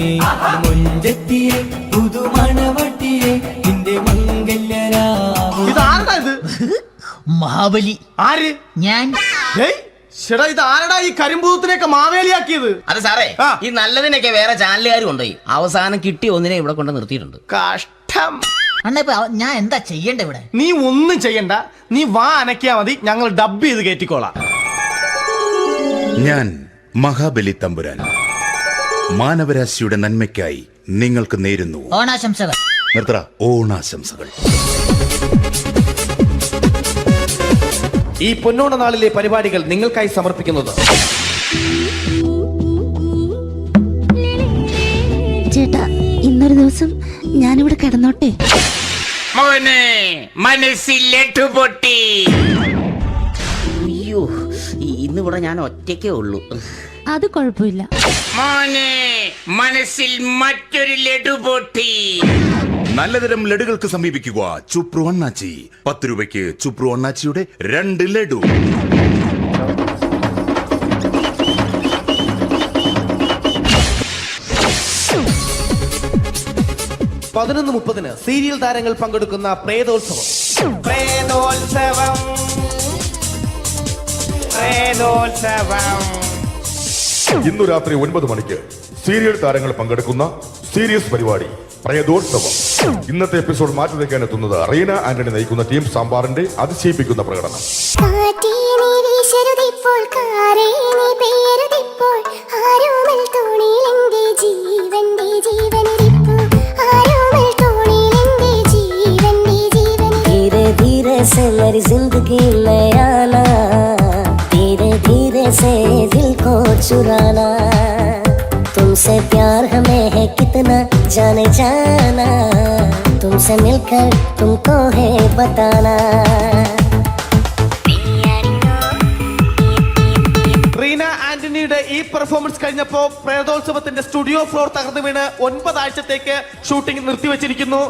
[SPEAKER 5] മൊഞ്ചത്തിയെ പുതുമണവട്ടിയെ നിന്റെ മംഗല്യരാവ്.
[SPEAKER 6] മഹാബലി.
[SPEAKER 11] ആര്?
[SPEAKER 6] ഞാൻ.
[SPEAKER 11] ചേട്ടാ, ഇത് ആരടാ ഈ കരിമ്പൂത്തിനെയൊക്കെ മാവേലിയാക്കിയത്?
[SPEAKER 12] അതെ സാറേ, ഈ നല്ലതിനൊക്കെ വേറെ ചാനലുകാർ കൊണ്ടുപോയി അവസാനം കിട്ടി ഒന്നിനെ ഇവിടെ കൊണ്ട് നിർത്തിയിട്ടുണ്ട്.
[SPEAKER 11] കഷ്ടം.
[SPEAKER 6] ഞാൻ എന്താ ചെയ്യണ്ട ഇവിടെ?
[SPEAKER 11] നീ ഒന്നും ചെയ്യണ്ട, നീ വാ അനക്കിയാ മതി, ഞങ്ങൾ ഡബ് ചെയ്ത് കയറ്റിക്കോളാം.
[SPEAKER 10] ഞാൻ മഹാബലി തമ്പുരാൻ മാനവരാശിയുടെ നന്മയ്ക്കായി നിങ്ങൾക്ക് നേരുന്നു
[SPEAKER 6] ഓണാശംസകൾ.
[SPEAKER 10] നിർത്തറ. ഓണാശംസകൾ.
[SPEAKER 11] ഈ പൊന്നോണ നാളിലെ പരിപാടികൾ നിങ്ങൾക്കായി സമർപ്പിക്കുന്നത്
[SPEAKER 13] ചേട്ടാ, ഇന്നൊരു ദിവസം ഞാനിവിടെ കിടന്നോട്ടെ?
[SPEAKER 4] മോനെ മനസ്സിലെട്ടു പൊട്ടി.
[SPEAKER 12] അയ്യോ, ഇന്നിവിടെ ഞാൻ ഒറ്റയ്ക്കേ ഉള്ളൂ.
[SPEAKER 13] അത് കുഴപ്പമില്ല.
[SPEAKER 4] മോനെ മനസ്സിൽ മറ്റൊരു ലഡു പൊട്ടി.
[SPEAKER 10] നല്ലതരം ലഡുകൾക്ക് സമീപിക്കുക ചുപ്രു അണ്ണാച്ചി. 10 രൂപയ്ക്ക് ചുപ്രു അണ്ണാച്ചിയുടെ 2 ലഡു.
[SPEAKER 11] (11:30) സീരിയൽ താരങ്ങൾ പങ്കെടുക്കുന്ന പ്രേതോത്സവം.
[SPEAKER 1] ഇന്നു രാത്രി 9 മണിക്ക് സീരിയൽ താരങ്ങൾ പങ്കെടുക്കുന്ന സീരിയസ് പരിപാടി പ്രേതോത്സവം. ഇന്നത്തെ എപ്പിസോഡ് മാറ്റി വയ്ക്കാൻ എത്തുന്നത് റീന ആന്റണി നയിക്കുന്ന ടീം സാമ്പാറിന്റെ അതിശയിപ്പിക്കുന്ന പ്രകടനം.
[SPEAKER 5] जिंदगी में आना, धीरे धीरे से दिल को चुराना, तुमसे प्यार हमें है कितना जाने जाना, तुमसे मिलकर तुमको है बताना.
[SPEAKER 11] റീന ആന്റണിയുടെ ഈ പെർഫോമൻസ് കഴിഞ്ഞപ്പോ പ്രേതോത്സവത്തിന്റെ സ്റ്റുഡിയോ ഫ്ലോർ തകർന്നു വീണ് 9 ആഴ്ചത്തേക്ക് ഷൂട്ടിംഗ് നിർത്തിവെച്ചിരിക്കുന്നു.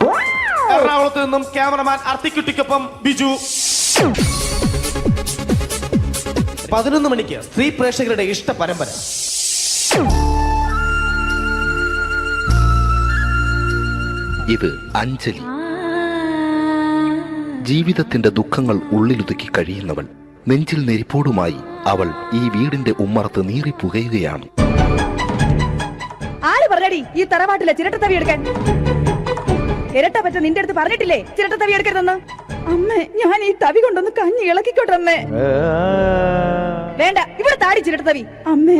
[SPEAKER 11] എറണാകുളത്ത് നിന്നും ക്യാമറമാൻ അർത്തിക്കുട്ടിക്കൊപ്പം ബിജു. 11 മണിക്ക് സ്ത്രീ പ്രേക്ഷകരുടെ ഇഷ്ട പരമ്പര.
[SPEAKER 14] ഇത് അഞ്ജലി. ജീവിതത്തിന്റെ ദുഃഖങ്ങൾ ഉള്ളിലൊതുക്കി കഴിയുന്നവൾ. നെഞ്ചിൽ നെരിപ്പോടുമായി അവൾ ഈ വീടിന്റെ ഉമ്മറത്ത് നീറി പുകയുകയാണ്.
[SPEAKER 15] ആര് പറഞ്ഞടി ഈ തറവാട്ടിലെ ചിരട്ടത്തവി എടുക്കാൻ? ഇരട്ട പറ്റ നിന്റെ അടുത്ത് പറഞ്ഞിട്ടില്ലേ ചിരട്ടത്തവി എടുക്കരുതെന്ന്? അമ്മേ, ഞാൻ ഈ തവി കൊണ്ടൊന്ന് കഞ്ഞി ഇളക്കിക്കോട്ടെ അമ്മേ. വേണ്ട, ഇവിടെ താടി ചിരട്ടത്തവി. അമ്മേ,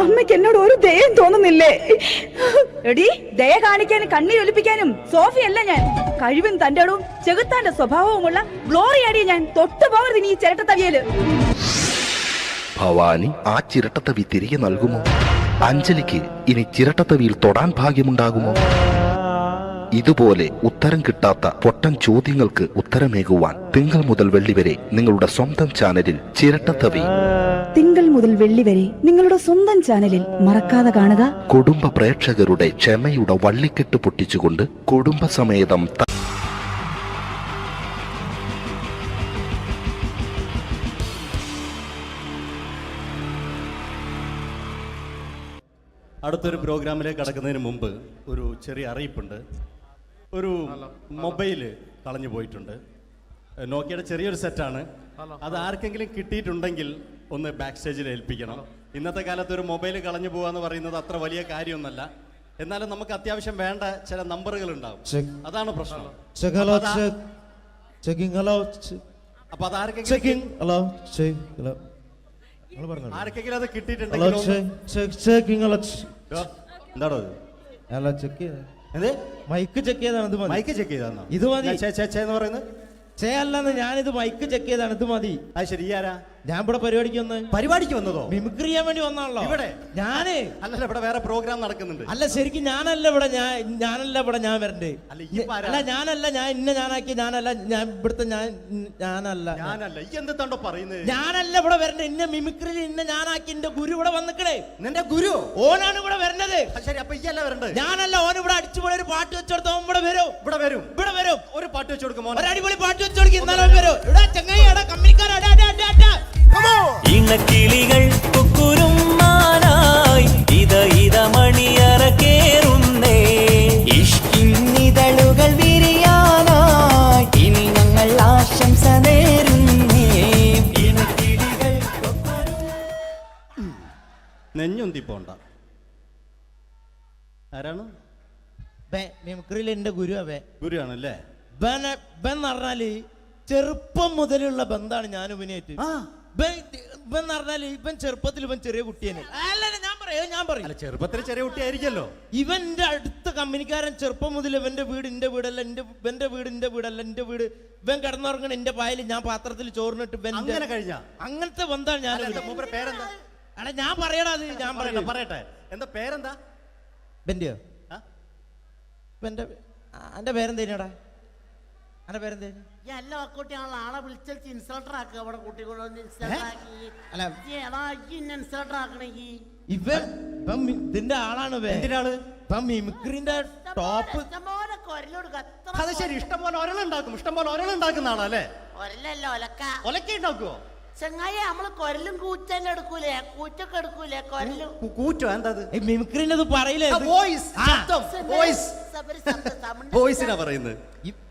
[SPEAKER 15] അമ്മയ്ക്ക് എന്നോട് ഒരു ദയം തോന്നുന്നില്ലേ? എടി, ദയ കാണിക്കാനും കണ്ണീരൊലിപ്പിക്കാനും സോഫിയല്ല ഞാൻ. കഴിവും തന്റെ ഇടവും ചെകുത്താന്റെ സ്വഭാവവുമുള്ള ഗ്ലോറി ആടിയ ഞാൻ. തൊട്ടു പോകരുത് ഇനി ഈ ചിരട്ടത്തവിയല്.
[SPEAKER 14] ഭവാനി ആ ചിരട്ടത്തവി തിരികെ നൽകുമോ? അഞ്ജലിക്ക് ഇനി ചിരട്ടത്തവിയിൽ തൊടാൻ ഭാഗ്യമുണ്ടാകുമോ? ഇതുപോലെ ഉത്തരം കിട്ടാത്ത പൊട്ടൻ ചോദ്യങ്ങൾക്ക് ഉത്തരമേകുവാൻ തിങ്കൾ മുതൽ വെള്ളി വരെ നിങ്ങളുടെ സ്വന്തം ചാനലിൽ ചിരട്ടത്തവി.
[SPEAKER 15] തിങ്കൾ മുതൽ വെള്ളി വരെ നിങ്ങളുടെ സ്വന്തം ചാനലിൽ മറക്കാതെ കാണുക.
[SPEAKER 14] കുടുംബ പ്രേക്ഷകരുടെ ക്ഷമയുടെ വള്ളിക്കെട്ട് പൊട്ടിച്ചുകൊണ്ട് കുടുംബസമേതം
[SPEAKER 16] അടുത്തൊരു പ്രോഗ്രാമിലേക്ക് കടക്കുന്നതിന് മുമ്പ് ഒരു ചെറിയ അറിയിപ്പുണ്ട്. ഒരു മൊബൈൽ കളഞ്ഞു പോയിട്ടുണ്ട്. നോക്കിയുടെ ചെറിയൊരു സെറ്റാണ്. അത് ആർക്കെങ്കിലും കിട്ടിയിട്ടുണ്ടെങ്കിൽ ഒന്ന് ബാക്ക് സ്റ്റേജിൽ ഏൽപ്പിക്കണം. ഇന്നത്തെ കാലത്ത് ഒരു മൊബൈൽ കളഞ്ഞു പോകാന്ന് പറയുന്നത് അത്ര വലിയ കാര്യമൊന്നുമല്ല. എന്നാലും നമുക്ക് അത്യാവശ്യം വേണ്ട ചില നമ്പറുകൾ ഉണ്ടാവും. അതാണ് പ്രശ്നം. അപ്പൊ അതാർക്കെങ്കിലും ആർക്കെങ്കിലും അത് കിട്ടിയിട്ടുണ്ടെങ്കിൽ എന്താണോ
[SPEAKER 17] മൈക്ക് ചെക്ക് ചെയ്താണ്.
[SPEAKER 16] മൈക്ക് ചെക്ക് ചെയ്താണോ?
[SPEAKER 17] ഇത് മതി
[SPEAKER 16] എന്ന് പറയുന്നത്
[SPEAKER 17] അല്ലെന്ന് ഞാനിത് മൈക്ക് ചെക്ക് ചെയ്താണ്. ഇത് മതി.
[SPEAKER 16] അത് ശരി. ആരാ?
[SPEAKER 17] ഞാൻ ഇവിടെ പരിപാടിക്ക് വന്നതോ? മിമിക്രി ചെയ്യാൻ വേണ്ടി വന്നാണല്ലോ
[SPEAKER 16] ഇവിടെ.
[SPEAKER 17] ഞാന്
[SPEAKER 16] അല്ലല്ല, ഇവിടെ വേറെ പ്രോഗ്രാം നടക്കുന്നുണ്ട്.
[SPEAKER 17] അല്ല ശരിക്കും ഞാനല്ല ഇവിടെ. ഞാൻ വരണ്ടേ? അല്ല ഞാനല്ല. ഞാൻ ഞാനാക്കി. ഞാനല്ല. ഞാൻ ഇവിടുത്തെ ഞാനല്ല. ഞാനല്ല ഇവിടെ വരണ്ടേ. ഇന്ന മിമിക്രിയിൽ ഞാനാക്കി. എന്റെ ഗുരു ഇവിടെ വന്നിക്കണേ.
[SPEAKER 16] നിന്റെ ഗുരു
[SPEAKER 17] ഓനാണ് ഇവിടെ വരണത്.
[SPEAKER 16] ശരി, അപ്പൊ ഇയല്ല വരണ്ടേ?
[SPEAKER 17] ഞാനല്ല. ഓൻ ഇവിടെ അടിച്ചുപോലെ ഒരു പാട്ട് വെച്ചെടുത്തോ. ഇവിടെ വരും.
[SPEAKER 16] ഒരു പാട്ട് വെച്ചു കൊടുക്കും.
[SPEAKER 17] ഒരു അടിപൊളി പാട്ട് വെച്ചോടുക്കും. ഇന്നാലും വരും. ഇവിടെ ചങ്ങായി കമ്പനിക്കാരാ.
[SPEAKER 5] ഇണക്കിളികൾ കുക്കുരുമാനായി ഇത മണിയറ കേറുന്നേ. ഇഷ്കിന്നിതളുകൾ വിരിയാനായി ഇനി ഞങ്ങൾ ആശംസ നേരുന്നേ. ഇണക്കിളികൾ
[SPEAKER 16] നെഞ്ഞുന്തി പോണ്ട. ആരാണ്?
[SPEAKER 17] മിമിക്രിയിൽ എന്റെ
[SPEAKER 16] ഗുരുവാണല്ലേ?
[SPEAKER 17] പറഞ്ഞാല് ചെറുപ്പം മുതലുള്ള ബന്ധാണ് ഞാൻ ഇവനായിട്ട്. ഇവൻ പറഞ്ഞാല് ഇവൻ ചെറുപ്പത്തിൽ ഇവൻ ചെറിയ കുട്ടിയാണ്. ഞാൻ പറയും
[SPEAKER 16] ചെറുപ്പത്തിൽ ചെറിയ കുട്ടിയായിരിക്കല്ലോ.
[SPEAKER 17] ഇവന്റെ അടുത്ത കമ്പനിക്കാരൻ ചെറുപ്പം മുതൽ ഇവന്റെ വീട് എന്റെ വീടല്ല. ഇവന്റെ വീട് എന്റെ വീടല്ല. എന്റെ വീട് ഇവൻ കിടന്നുറങ്ങണ എന്റെ പായല് ഞാൻ പാത്രത്തിൽ ചോറിനിട്ട് അങ്ങനത്തെ ബന്ധാണ് ഞാൻ.
[SPEAKER 16] പേരെന്താ?
[SPEAKER 17] അല്ല ഞാൻ പറയടാ. അത് ഞാൻ
[SPEAKER 16] പറയട്ടെ. എന്താ പേരെന്താ?
[SPEAKER 17] ബെന്റെയോ? എന്റെ പേരെന്തേനാടാ? എന്റെ പേരെന്തേനു?
[SPEAKER 7] എല്ലാ കുട്ടിയാണല്ലോ ആളെ വിളിച്ചു ഇൻസൾട്ടർ ആക്കുക. അവിടെ കുട്ടികളൊന്ന് ഇൻസൾട്ടർ ആക്കണെങ്കി
[SPEAKER 17] ഇതിന്റെ ആളാണ്. മിമിക്രിന്റെ ടോപ്പ്.
[SPEAKER 16] അത് ശരി. ഇഷ്ടംപോലെ ഒരളുണ്ടാക്കുന്ന ആളല്ലേ?
[SPEAKER 7] ഒരലല്ല,
[SPEAKER 16] ഒലക്ക ഉണ്ടാക്കുവോ?
[SPEAKER 7] ചെങ്ങായി നമ്മള് കൊരലും കൂറ്റല്ല എടുക്കൂലേ? കൂറ്റൊക്കെ എടുക്കൂലേ? കൊരലും
[SPEAKER 16] കൂറ്റോ? എന്താ
[SPEAKER 17] മിമിക്രിന്റെ പറയില്ലേ?
[SPEAKER 16] വോയിസിനാ പറയുന്നത്.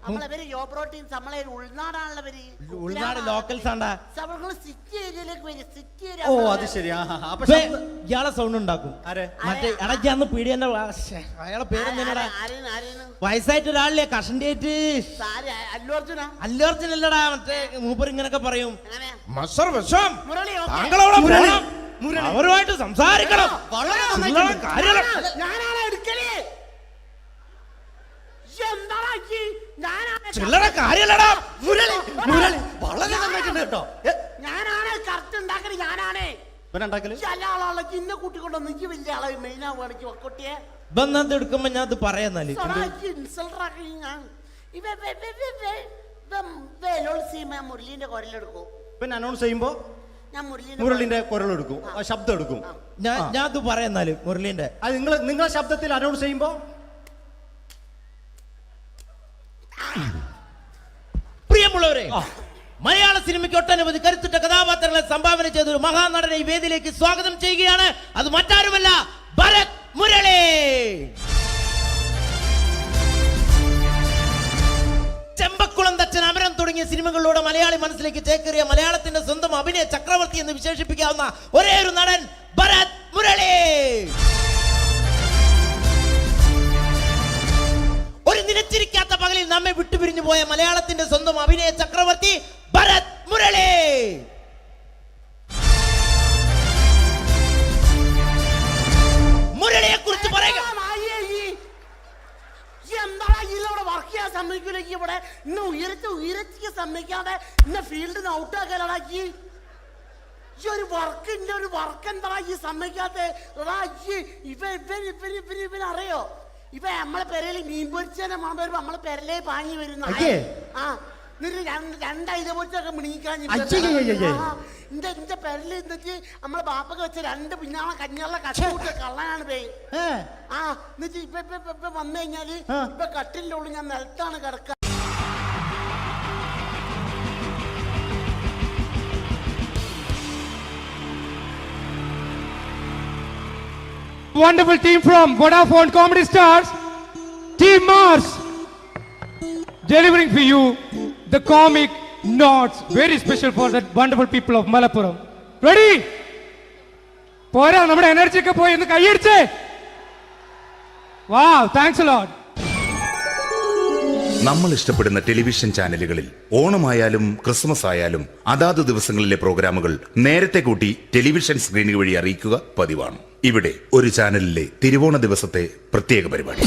[SPEAKER 7] നമ്മളവര് യോപ്രോട്ടീൻ നമ്മളെ ഉൾനാടാണുള്ളവര്.
[SPEAKER 17] ഉൾനാട് ലോക്കൽസ് ആണ്ടാ.
[SPEAKER 7] സിറ്റി ഏരിയയിലേക്ക് വരും. City area.
[SPEAKER 16] ഓ അത് ശരി.
[SPEAKER 17] ഇയാളെ സൗണ്ട് ഉണ്ടാക്കും. മറ്റേ ഇടയ്ക്കാന്ന് പീടിയന്റെ അയാളെ പേരെന്താ? വയസ്സായിട്ട് ഒരാളില്ലേ? കഷന്റെ ആയിട്ട് അല്ലു അർജുൻ അല്ലടാ. മറ്റേ മൂപ്പർ ഇങ്ങനൊക്കെ പറയും. അവരുമായിട്ട് സംസാരിക്കണം. ചില്ലറ കാര്യല്ലടാ.
[SPEAKER 7] ഞാനാണ് കറക്റ്റ് ഉണ്ടാക്കല്. ഞാനാണ് ഇന്ന കൂട്ടിക്കൊണ്ടോ നിക്ക് വലിയ ആളെ മെയിൻ ആവുകയാണെങ്കിൽ ഒക്കൊട്ടിയെ
[SPEAKER 17] ബന്ധം എടുക്കുമ്പോ ഞാൻ അത് പറയാന്നാല്
[SPEAKER 7] മുരളീന്റെ കുരലെടുക്കും.
[SPEAKER 16] പിന്നെ അനൗൺസ് ചെയ്യുമ്പോ
[SPEAKER 7] ഞാൻ
[SPEAKER 16] മുരളിന്റെ കുരലെടുക്കും, ശബ്ദം എടുക്കും.
[SPEAKER 17] ഞാൻ അത് പറയാന്നാല് മുരളീന്റെ
[SPEAKER 16] അത് നിങ്ങളെ ശബ്ദത്തിൽ അനൗൺസ് ചെയ്യുമ്പോ
[SPEAKER 17] പ്രിയമുള്ളവരെ, മലയാള സിനിമയ്ക്ക് ഒട്ടനവധി കരുത്തുറ്റ കഥാപാത്രങ്ങളെ സംഭാവന ചെയ്ത ഒരു മഹാനടനെ ഈ വേദിയിലേക്ക് സ്വാഗതം ചെയ്യുകയാണ്. അത് മറ്റാരുമല്ല, ഭരത് മുരളി. ചെമ്പക്കുളം തച്ചൻ, അമരം തുടങ്ങിയ സിനിമകളിലൂടെ മലയാളി മനസ്സിലേക്ക് ചേക്കേറിയ മലയാളത്തിന്റെ സ്വന്തം അഭിനയ ചക്രവർത്തി എന്ന് വിശേഷിപ്പിക്കാവുന്ന ഒരേ ഒരു നടൻ ഭരത് മുരളി. ഒരു നിലച്ചിരിക്കാത്ത പകലിൽ നമ്മെ വിട്ടുപിരിഞ്ഞു പോയ മലയാളത്തിന്റെ സ്വന്തം അഭിനയ ചക്രവർത്തി ഭരത് മുരളി. മുരളിയെ കുറിച്ച് പറയുക.
[SPEAKER 7] വർക്ക് ചെയ്യാൻ സമ്മതിക്കൂലേക്ക് ഇവിടെ ഇന്ന് ഉയരത്തിക്ക് സമ്മതിക്കാതെ ഇന്ന് ഫീൽഡിൽ നിന്ന് ഔട്ടാക്കലാക്കി. ഈ ഒരു വർക്ക് എന്താ ഈ സമ്മതിക്കാത്ത? ഇവനറിയോ? ഇപ്പൊ നമ്മളെ പെരയില് മീൻ പൊരിച്ചതിനെ മണം വരുമ്പോ നമ്മളെ പെരലേ പാഞ്ഞു വരുന്ന രണ്ടൈല പൊരിച്ചൊക്കെ മിണിക്കാൻ എന്റെ പെരല് എന്നിട്ട് നമ്മളെ ബാപ്പൊക്കെ വെച്ച രണ്ട് പിന്നാളെ കഞ്ഞാളെ കട്ടുകൂട്ട കള്ളനാണ് പേ. എന്നിട്ട് ഇപ്പൊ വന്നു കഴിഞ്ഞാല് ഇപ്പൊ കട്ടിലിന്റെ ഉള്ളിൽ ഞാൻ നിലത്താണ് കിടക്കുക.
[SPEAKER 9] Wonderful team from Vodafone Comedy Stars, Team Mars, delivering for you the comic notes, very special for the wonderful people of Malappuram. Ready? പോരാ, നമ്മുടെ എനർജി ഒക്കെ പോയി ഒന്ന് കൈയടിച്ചേ. Wow, thanks a lot.
[SPEAKER 10] നമ്മൾ ഇഷ്ടപ്പെടുന്ന ടെലിവിഷൻ ചാനലുകളിൽ ഓണമായാലും ക്രിസ്മസ് ആയാലും അതാത് ദിവസങ്ങളിലെ പ്രോഗ്രാമുകൾ നേരത്തെ കൂട്ടി ടെലിവിഷൻ സ്ക്രീനുകൾ വഴി അറിയിക്കുക പതിവാണ്. ഇവിടെ ഒരു ചാനലിലെ തിരുവോണ ദിവസത്തെ പ്രത്യേക പരിപാടി.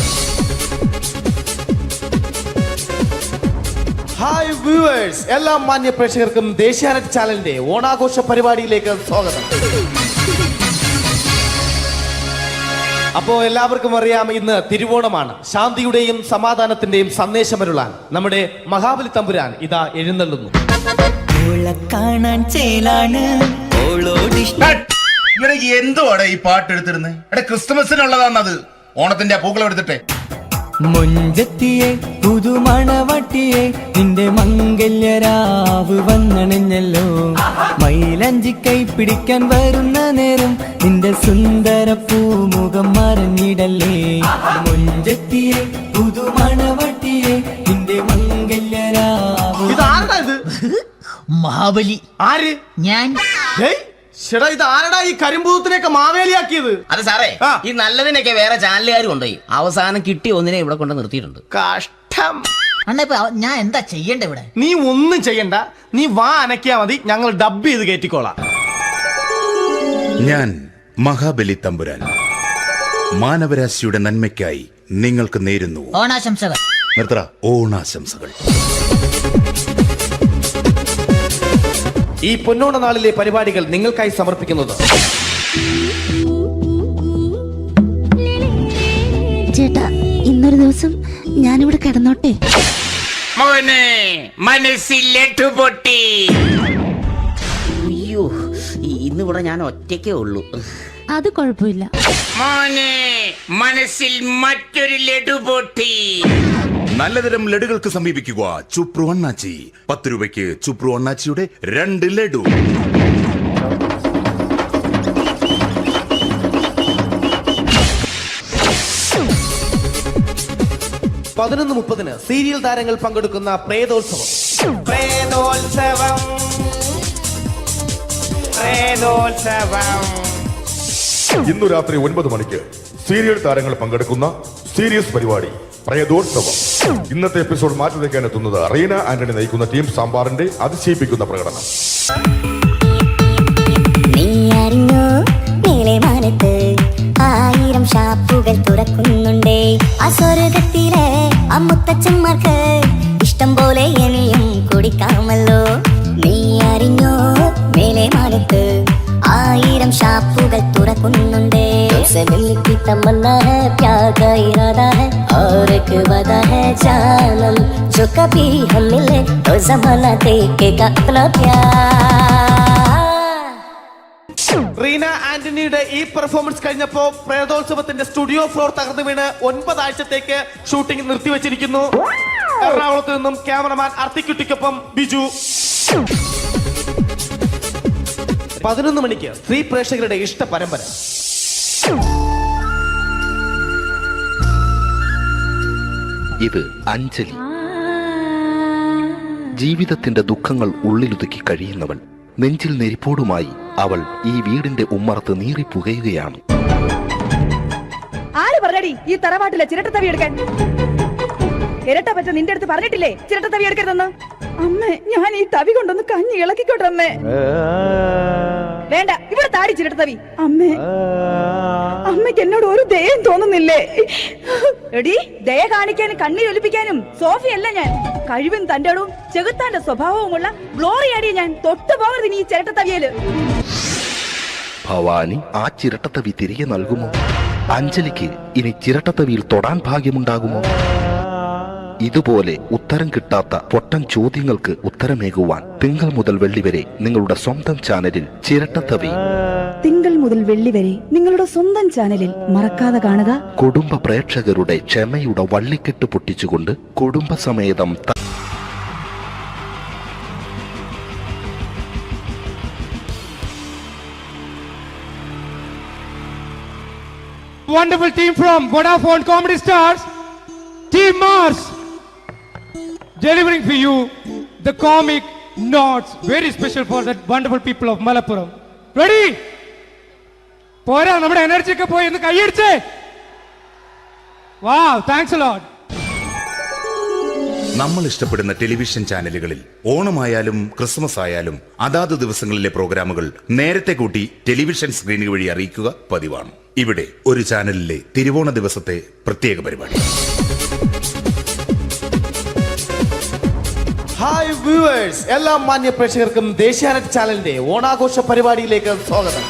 [SPEAKER 11] ഹായ് വ്യൂവേഴ്സ്, എല്ലാ മാന്യ പ്രേക്ഷകർക്കും ദേശീയാനെറ്റ് ചാനലിന്റെ ഓണാഘോഷ പരിപാടിയിലേക്ക് സ്വാഗതം. അപ്പോ എല്ലാവർക്കും അറിയാം, ഇന്ന് തിരുവോണമാണ്. ശാന്തിയുടെയും സമാധാനത്തിന്റെയും സന്ദേശമരുളാൻ നമ്മുടെ മഹാബലി തമ്പുരാൻ ഇതാ എഴുന്നള്ളുന്നു.
[SPEAKER 10] എന്തുവാടെ ഈ പാട്ട് എടുത്തിരുന്നത്? ക്രിസ്മസിനുള്ളതാണത്. ഓണത്തിന്റെ പൂക്കളം എടുത്തിട്ടെ.
[SPEAKER 5] മുഞ്ചത്തിയെ പുതുമണവട്ടിയെ നിന്റെ മംഗല്യരാവ് വന്നണിഞ്ഞല്ലോ. മൈലഞ്ചി കൈ പിടിക്കാൻ വരുന്ന നേരം നിന്റെ സുന്ദര പൂമുഖം മറഞ്ഞിടല്ലേ. മുഞ്ചത്തിയെ പുതുമണവട്ടിയെ നിന്റെ മംഗല്യരാവ്.
[SPEAKER 11] ഇതാരടാ ഇത്?
[SPEAKER 17] മഹാബലി.
[SPEAKER 11] ആര്?
[SPEAKER 17] ഞാൻ.
[SPEAKER 11] ചേട്ടാ, ഇത് ആരടാ ഈ കരിമ്പൂത്തിനെയൊക്കെ മാവേലിയാക്കിയത്?
[SPEAKER 12] അത് സാറേ, ഈ നല്ലതിനൊക്കെ വേറെ ചാനലുകാർ കൊണ്ടുപോയി അവസാനം കിട്ടി ഒന്നിനെ ഇവിടെ കൊണ്ട് നിർത്തിയിട്ടുണ്ട്.
[SPEAKER 11] കഷ്ടം.
[SPEAKER 17] അണ്ണാ ഞാൻ എന്താ ചെയ്യണ്ട ഇവിടെ?
[SPEAKER 11] നീ ഒന്നും ചെയ്യണ്ട, നീ വാ അനക്കിയാ മതി, ഞങ്ങൾ ഡബ് ചെയ്ത് കയറ്റിക്കോളാം.
[SPEAKER 10] ഞാൻ മഹാബലി തമ്പുരാൻ മാനവരാശിയുടെ നന്മയ്ക്കായി നിങ്ങൾക്ക് നേരുന്നു
[SPEAKER 17] ഓണാശംസകൾ.
[SPEAKER 10] നിർത്തറ. ഓണാശംസകൾ.
[SPEAKER 11] ഈ പൊന്നോണ നാളിലെ പരിപാടികൾ നിങ്ങൾക്കായി സമർപ്പിക്കുന്നത്
[SPEAKER 13] ചേട്ടാ, ഇന്നൊരു ദിവസം ഞാനിവിടെ കിടന്നോട്ടെ?
[SPEAKER 12] മോനെ മനസ്സിലെട്ടു പൊട്ടി. അയ്യോ, ഇന്നിവിടെ ഞാൻ ഒറ്റയ്ക്കേ ഉള്ളൂ.
[SPEAKER 13] അത് കുഴപ്പമില്ല.
[SPEAKER 12] മോനെ മനസ്സിൽ മറ്റൊരു ലഡു പൊട്ടി.
[SPEAKER 10] നല്ലതരം ലഡുകൾക്ക് സമീപിക്കുക ചുപ്രു അണ്ണാച്ചി. 10 രൂപയ്ക്ക് ചുപ്രു അണ്ണാച്ചിയുടെ 2 ലഡു.
[SPEAKER 11] പതിനൊന്ന് 30 സീരിയൽ താരങ്ങൾ പങ്കെടുക്കുന്ന പ്രേതോത്സവം.
[SPEAKER 18] ഇന്നു രാത്രി 9 മണിക്ക് സീരിയൽ താരങ്ങൾ പങ്കെടുക്കുന്ന സീരിയസ് പരിപാടി പ്രേതോത്സവം. ഇന്നത്തെ എപ്പിസോഡ് മാറ്റി വയ്ക്കാൻ എത്തുന്നത് റീന ആന്റണി നയിക്കുന്ന ടീം സാമ്പാറിന്റെ അതിശയിപ്പിക്കുന്ന പ്രകടനം.
[SPEAKER 19] ആയിരം ഷാപ്പുകൾ തുറക്കുന്നുണ്ടേ. അസ്വർഗത്തിലെ അമ്മുത്തച്ഛന്മാർക്ക് ഇഷ്ടം പോലെ ഇനിയും കുടിക്കാമല്ലോ. നീ അറിഞ്ഞോ, മേലെ മാനത്ത് 1000 ഷാപ്പുകൾ തുറക്കുന്നുണ്ടേ. की तमन्ना है, प्यार का इरादा है और एक वादा है जानम, जो कभी हम मिले तो जमाना देखेगा अपना प्यार.
[SPEAKER 11] റീന ആന്റണിയുടെ ഈ പെർഫോമൻസ് കഴിഞ്ഞപ്പോ പ്രേതോത്സവത്തിന്റെ സ്റ്റുഡിയോ ഫ്ലോർ തകർന്നു വീണ് 9 ആഴ്ചത്തേക്ക് ഷൂട്ടിംഗ് നിർത്തിവെച്ചിരിക്കുന്നു. എറണാകുളത്ത് നിന്നും ക്യാമറമാൻ അർത്തിക്കുട്ടിക്കൊപ്പം ബിജു. 11 മണിക്ക് സ്ത്രീ പ്രേക്ഷകരുടെ ഇഷ്ട പരമ്പര.
[SPEAKER 14] ഇത് അഞ്ജലി. ജീവിതത്തിന്റെ ദുഃഖങ്ങൾ ഉള്ളിലൊതുക്കി കഴിയുന്നവൾ. നെഞ്ചിൽ നെരിപ്പോടുമായി അവൾ ഈ വീടിന്റെ ഉമ്മറത്ത് നീറി പുകയുകയാണ്.
[SPEAKER 15] ആര് പറഞ്ഞടി ഈ തറവാട്ടിലെ ചിരട്ട തവി എടുക്കാൻ? ഇരട്ട പറ്റ നിന്റെ അടുത്ത് പറഞ്ഞിട്ടില്ലേ ചിരട്ട തവി എടുക്കരുതെന്ന്? അമ്മേ, ഞാൻ ഈ തവി കൊണ്ടൊന്ന് കഞ്ഞി ഇളക്കിക്കോട്ടെ അമ്മേ. വേണ്ട, ഇവിടെ താടി ചിരട്ട തവി. അമ്മേ, അമ്മയ്ക്ക് എന്നോട് ഒരു ദയം തോന്നുന്നില്ലേ? എടി, ദയ കാണിക്കാനും കണ്ണീരൊലിപ്പിക്കാനും സോഫിയല്ല ഞാൻ. കഴിവും തന്റെടും ചെകുത്താന്റെ സ്വഭാവവുമുള്ള ഗ്ലോറിയാടിയ ഞാൻ. തൊട്ടു പോകരുത് നീ ചിരട്ട തവിയല്.
[SPEAKER 14] ഭവാനി ആ ചിരട്ടത്തവി തിരികെ നൽകുമോ? അഞ്ജലിക്ക് ഇനി ചിരട്ടത്തവിയിൽ തൊടാൻ ഭാഗ്യമുണ്ടാകുമോ? ഇതുപോലെ ഉത്തരം കിട്ടാത്ത പൊട്ടൻ ചോദ്യങ്ങൾക്ക് ഉത്തരമേകുവാൻ തിങ്കൾ മുതൽ വെള്ളി വരെ നിങ്ങളുടെ സ്വന്തം ചാനലിൽ ചിരട്ടത്തവി.
[SPEAKER 15] തിങ്കൾ മുതൽ വെള്ളി വരെ നിങ്ങളുടെ സ്വന്തം ചാനലിൽ മറക്കാതെ കാണുക.
[SPEAKER 14] കുടുംബ പ്രേക്ഷകരുടെ ക്ഷമയുടെ വള്ളിക്കെട്ട് പൊട്ടിച്ചുകൊണ്ട് കുടുംബസമേതം
[SPEAKER 9] Wonderful team from Vodafone Comedy Stars, Team Mars, delivering for you the comic notes, very special for that wonderful people of Malappuram. Ready? പോരാ, നമ്മുടെ എനർജി ഒക്കെ പോയി ഒന്ന് കൈയടിച്ചേ. Wow, thanks a lot.
[SPEAKER 10] നമ്മൾ ഇഷ്ടപ്പെടുന്ന ടെലിവിഷൻ ചാനലുകളിൽ ഓണമായാലും ക്രിസ്മസ് ആയാലും അതാത് ദിവസങ്ങളിലെ പ്രോഗ്രാമുകൾ നേരത്തെ കൂട്ടി ടെലിവിഷൻ സ്ക്രീനുകൾ വഴി അറിയിക്കുക പതിവാണ്. ഇവിടെ ഒരു ചാനലിലെ തിരുവോണ ദിവസത്തെ പ്രത്യേക പരിപാടി.
[SPEAKER 11] ഹായ് വ്യൂവേഴ്സ്, എല്ലാ മാന്യ പ്രേക്ഷകർക്കും ദേശീയാനെറ്റ് ചാനലിന്റെ ഓണാഘോഷ പരിപാടിയിലേക്ക് സ്വാഗതം.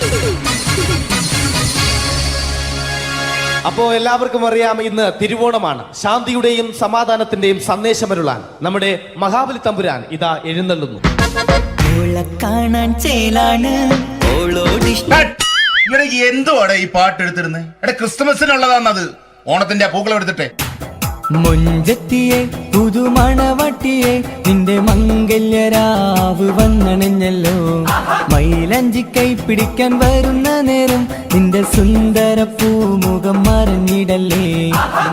[SPEAKER 11] അപ്പോ എല്ലാവർക്കും അറിയാം, ഇന്ന് തിരുവോണമാണ്. ശാന്തിയുടെയും സമാധാനത്തിന്റെയും സന്ദേശമരുളാൻ നമ്മുടെ മഹാബലി തമ്പുരാൻ ഇതാ എഴുന്നള്ളുന്നു.
[SPEAKER 5] കാണാൻ ചേലാണ്
[SPEAKER 10] എന്തുവാടെ ഈ പാട്ട് എടുത്തിരുന്നത്? എടാ, ക്രിസ്തുമസിനുള്ളതാണത്. ഓണത്തിന്റെ പൂക്കളം എടുത്തിട്ടെ.
[SPEAKER 5] മുഞ്ചത്തിയെ പുതുമണവട്ടിയെ നിന്റെ മംഗല്യരാവ് വന്നണഞ്ഞല്ലോ. മൈലഞ്ചി കൈ പിടിക്കാൻ വരുന്ന നേരം നിന്റെ സുന്ദര പൂമുഖം മറിഞ്ഞിടല്ലേ.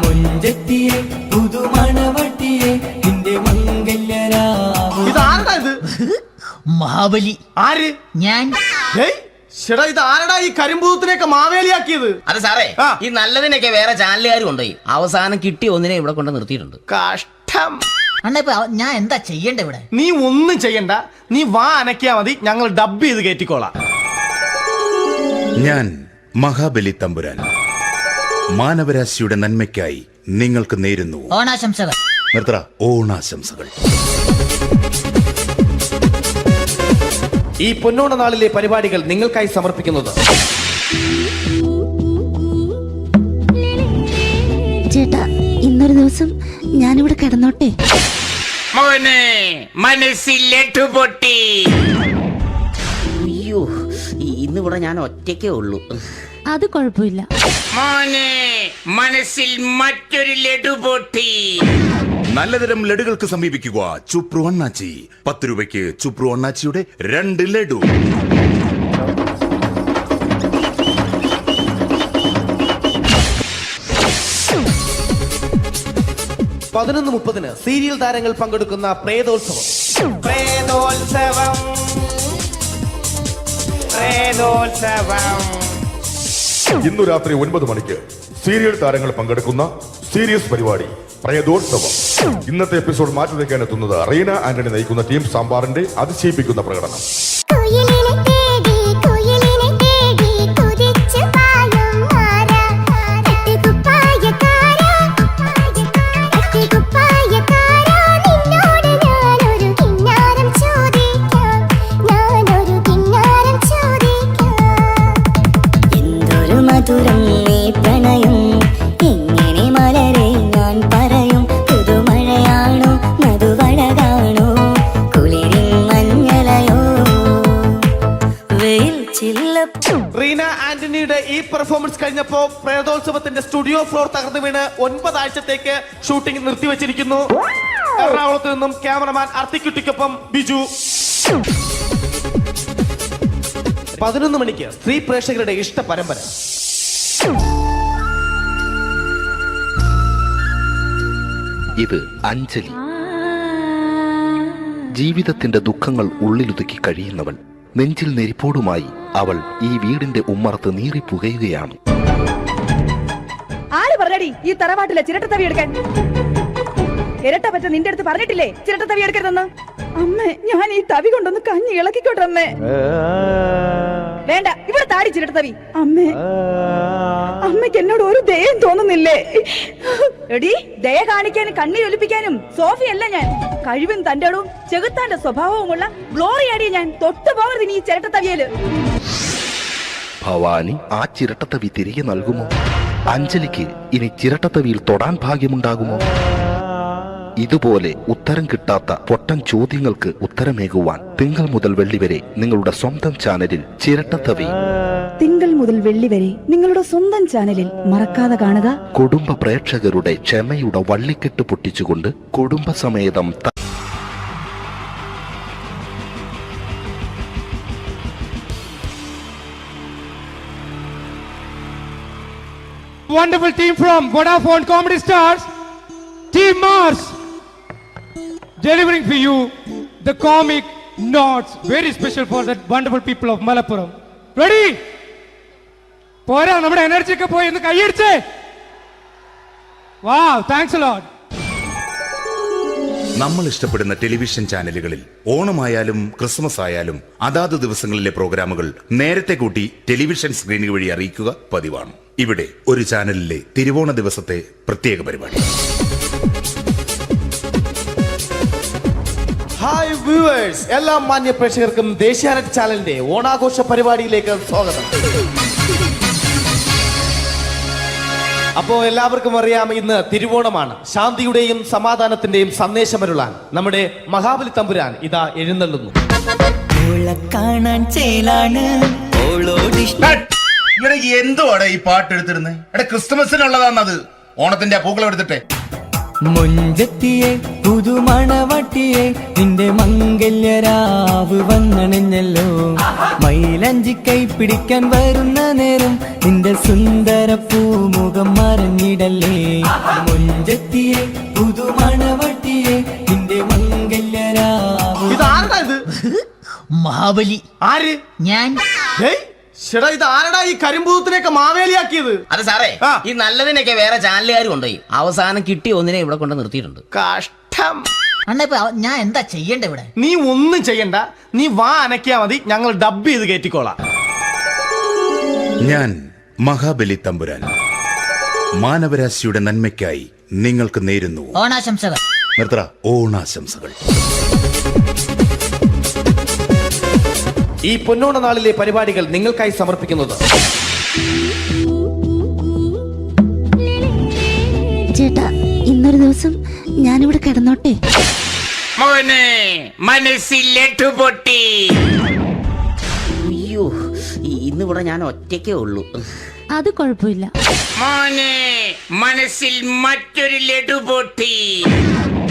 [SPEAKER 5] മുഞ്ചത്തിയെ പുതുമണവട്ടിയെ നിന്റെ മംഗല്യരാവ്.
[SPEAKER 11] ഇതാരടാ ഇത്?
[SPEAKER 17] മഹാബലി.
[SPEAKER 11] ആര്?
[SPEAKER 17] ഞാൻ.
[SPEAKER 11] ചേട്ടാ, ഇത് ആരടാ ഈ കരിമ്പൂത്തിനെയൊക്കെ മാവേലിയാക്കിയത്?
[SPEAKER 12] അത് സാറേ, ഈ നല്ലതിനൊക്കെ വേറെ ചാനലുകാർ കൊണ്ടുപോയി അവസാനം കിട്ടി ഒന്നിനെ ഇവിടെ കൊണ്ട് നിർത്തിയിട്ടുണ്ട്.
[SPEAKER 11] കഷ്ടം.
[SPEAKER 17] അണ്ണ ഞാൻ എന്താ ചെയ്യണ്ട ഇവിടെ?
[SPEAKER 11] നീ ഒന്നും ചെയ്യണ്ട, നീ വാ അനക്കിയാ മതി, ഞങ്ങൾ ഡബ് ചെയ്ത് കയറ്റിക്കോളാം.
[SPEAKER 10] ഞാൻ മഹാബലി തമ്പുരാൻ മാനവരാശിയുടെ നന്മയ്ക്കായി നിങ്ങൾക്ക് നേരുന്നു
[SPEAKER 17] ഓണാശംസകൾ.
[SPEAKER 10] നിർത്തറ, ഓണാശംസകൾ.
[SPEAKER 11] ഈ പൊന്നോണ നാളിലെ പരിപാടികൾ നിങ്ങൾക്കായി സമർപ്പിക്കുന്നത്
[SPEAKER 13] ചേട്ടാ, ഇന്നൊരു ദിവസം ഞാനിവിടെ കിടന്നോട്ടെ?
[SPEAKER 12] മോനെ മനസ്സിലെട്ടു പൊട്ടി. അയ്യോ, ഇന്നിവിടെ ഞാൻ ഒറ്റയ്ക്കേ ഉള്ളൂ.
[SPEAKER 13] അത് കുഴപ്പമില്ല.
[SPEAKER 12] മോനെ മനസ്സിൽ മറ്റൊരു ലഡു പൊട്ടി.
[SPEAKER 10] നല്ലതരം ലഡുകൾക്ക് സമീപിക്കുക ചുപ്രു അണ്ണാച്ചി. 10 രൂപയ്ക്ക് ചുപ്രു അണ്ണാച്ചിയുടെ 2 ലഡു.
[SPEAKER 11] (11:30) സീരിയൽ താരങ്ങൾ പങ്കെടുക്കുന്ന പ്രേതോത്സവം.
[SPEAKER 18] ഇന്നു രാത്രി 9 മണിക്ക് സീരിയൽ താരങ്ങൾ പങ്കെടുക്കുന്ന സീരിയസ് പരിപാടി പ്രേതോത്സവം. ഇന്നത്തെ എപ്പിസോഡ് മാറ്റി വയ്ക്കാൻ എത്തുന്നത് റീന ആന്റണി നയിക്കുന്ന ടീം സാമ്പാറിന്റെ അതിശയിപ്പിക്കുന്ന പ്രകടനം.
[SPEAKER 19] മധുരം നീ പ്രണയം എങ്ങനെ മലരെ ഞാൻ പറയും. പുതുമഴയാണോ മധുവഴകാണോ കുളിരിൻ മഞ്ഞളയോ വെയിൽ ചില്ലപ്പൂ.
[SPEAKER 11] റീന ആന്റണിയുടെ ഈ പെർഫോമൻസ് കഴിഞ്ഞപ്പോ പ്രേതോത്സവത്തിന്റെ സ്റ്റുഡിയോ ഫ്ലോർ തകർന്നു വീണ് 9 ആഴ്ചത്തേക്ക് ഷൂട്ടിംഗ് നിർത്തിവെച്ചിരിക്കുന്നു. എറണാകുളത്ത് നിന്നും ക്യാമറമാൻ അർത്തിക്കുട്ടിക്കൊപ്പം ബിജു. 11 മണിക്ക് സ്ത്രീ പ്രേക്ഷകരുടെ ഇഷ്ട പരമ്പര.
[SPEAKER 14] ഇത് അഞ്ജലി. ജീവിതത്തിന്റെ ദുഃഖങ്ങൾ ഉള്ളിലൊതുക്കി കഴിയുന്നവൾ. നെഞ്ചിൽ നെരിപ്പോടുമായി അവൾ ഈ വീടിന്റെ ഉമ്മറത്ത് നീറി പുകയുകയാണ്.
[SPEAKER 15] ആര് പറഞ്ഞടി ഈ തറവാട്ടിലെ ചിരട്ട തവി എടുക്കാൻ? ഇരട്ട പറ്റ നിന്റെ അടുത്ത് പറഞ്ഞിട്ടില്ലേ ചിരട്ട തവി എടുക്കരുതെന്ന്? അമ്മേ, ഞാൻ ഈ തവി കൊണ്ടൊന്ന് കഞ്ഞി ഇളക്കിക്കോട്ടെ അമ്മേ. വേണ്ട, ഇവിടെ താടി ചിരട്ട തവി. അമ്മേ, അമ്മയ്ക്ക് എന്നോട് ഒരു ദയം തോന്നുന്നില്ലേ? എടി, ദയ കാണിക്കാനും കണ്ണീരൊലിപ്പിക്കാനും സോഫിയല്ല ഞാൻ. കഴിവും തന്റെടവും ചെകുത്താന്റെ സ്വഭാവവുമുള്ള ഗ്ലോറിയാടിയ ഞാൻ. തൊട്ടു പോകരുത് നീ ചിരട്ട തവിയല്.
[SPEAKER 14] ഭവാനി ആ ചിരട്ടത്തവി തിരികെ നൽകുമോ? അഞ്ജലിക്ക് ഇനി ചിരട്ടത്തവിയിൽ തൊടാൻ ഭാഗ്യമുണ്ടാകുമോ? ഇതുപോലെ ഉത്തരം കിട്ടാത്ത പൊട്ടൻ ചോദ്യങ്ങൾക്ക് ഉത്തരമേകുവാൻ തിങ്കൾ മുതൽ വെള്ളി വരെ നിങ്ങളുടെ സ്വന്തം ചാനലിൽ ചിരട്ടത്തവി.
[SPEAKER 15] തിങ്കൾ മുതൽ വെള്ളി വരെ നിങ്ങളുടെ സ്വന്തം ചാനലിൽ മറക്കാതെ കാണുക.
[SPEAKER 14] കുടുംബ പ്രേക്ഷകരുടെ ക്ഷമയുടെ വള്ളിക്കെട്ട് പൊട്ടിച്ചുകൊണ്ട് കുടുംബസമേതം
[SPEAKER 9] Wonderful team from Vodafone Comedy Stars, Team Mars, delivering for you the comic notes, very special for the wonderful people of Malappuram. Ready? പോരാ, നമ്മുടെ എനർജി ഒക്കെ പോയി ഒന്ന് കൈയടിച്ചേ. Wow, thanks a lot.
[SPEAKER 10] നമ്മൾ ഇഷ്ടപ്പെടുന്ന ടെലിവിഷൻ ചാനലുകളിൽ ഓണമായാലും ക്രിസ്മസ് ആയാലും അതാത് ദിവസങ്ങളിലെ പ്രോഗ്രാമുകൾ നേരത്തെ കൂട്ടി ടെലിവിഷൻ സ്ക്രീനുകൾ വഴി അറിയിക്കുക പതിവാണ്. ഇവിടെ ഒരു ചാനലിലെ തിരുവോണ ദിവസത്തെ പ്രത്യേക പരിപാടി.
[SPEAKER 11] ഹായ് വ്യൂവേഴ്സ്, എല്ലാ മാന്യ പ്രേക്ഷകർക്കും ദേശീയാനെറ്റ് ചാനലിന്റെ ഓണാഘോഷ പരിപാടിയിലേക്ക് സ്വാഗതം. അപ്പോ എല്ലാവർക്കും അറിയാം, ഇന്ന് തിരുവോണമാണ്. ശാന്തിയുടെയും സമാധാനത്തിന്റെയും സന്ദേശമരുളാൻ നമ്മുടെ മഹാബലി തമ്പുരാൻ ഇതാ എഴുന്നള്ളുന്നു.
[SPEAKER 5] കാണാൻ ചേലാണ്
[SPEAKER 10] എന്തുവാടെ ഈ പാട്ട് എടുത്തിരുന്നത്? എടാ, ക്രിസ്മസിനുള്ളതാണത്. ഓണത്തിന്റെ പൂക്കളം എടുത്തിട്ടെ.
[SPEAKER 5] മുഞ്ചത്തിയെ പുതുമണവട്ടിയെ നിന്റെ മംഗല്യരാവ് വന്നണഞ്ഞല്ലോ. മൈലഞ്ചി കൈ പിടിക്കാൻ വരുന്ന നേരം നിന്റെ സുന്ദര പൂമുഖം മറഞ്ഞിടല്ലേ. മുഞ്ചത്തിയെ പുതുമണവട്ടിയെ നിന്റെ മംഗല്യരാവ്.
[SPEAKER 11] ഇതാരടാ?
[SPEAKER 17] മഹാബലി.
[SPEAKER 11] ആര്?
[SPEAKER 17] ഞാൻ.
[SPEAKER 11] ചേട്ടാ, ഇത് ആരടാ ഈ കരിമ്പൂത്തിനെയൊക്കെ മാവേലിയാക്കിയത്?
[SPEAKER 12] അത് സാറേ, ഈ നല്ലതിനൊക്കെ വേറെ ചാനലുകാർ കൊണ്ടുപോയി അവസാനം കിട്ടി ഒന്നിനെ ഇവിടെ കൊണ്ട് നിർത്തിയിട്ടുണ്ട്.
[SPEAKER 11] കഷ്ടം.
[SPEAKER 17] ഞാൻ എന്താ ചെയ്യണ്ട ഇവിടെ?
[SPEAKER 11] നീ ഒന്നും ചെയ്യണ്ട, നീ വാ അനക്കിയാ മതി, ഞങ്ങൾ ഡബ് ചെയ്ത് കയറ്റിക്കോളാം.
[SPEAKER 10] ഞാൻ മഹാബലി തമ്പുരാൻ മാനവരാശിയുടെ നന്മയ്ക്കായി നിങ്ങൾക്ക് നേരുന്നു
[SPEAKER 17] ഓണാശംസകൾ.
[SPEAKER 10] നിർത്തറ. ഓണാശംസകൾ.
[SPEAKER 11] ഈ പൊന്നോണ നാളിലെ പരിപാടികൾ നിങ്ങൾക്കായി സമർപ്പിക്കുന്നത്
[SPEAKER 13] ചേട്ടാ, ഇന്നൊരു ദിവസം ഞാനിവിടെ കിടന്നോട്ടെ?
[SPEAKER 12] മോനെ മനസ്സിലെട്ടു പൊട്ടി. അയ്യോ, ഇന്നിവിടെ ഞാൻ ഒറ്റയ്ക്കേ ഉള്ളൂ.
[SPEAKER 13] അത് കുഴപ്പമില്ല.
[SPEAKER 12] മോനെ മനസ്സിൽ മറ്റൊരു ലഡു പൊട്ടി.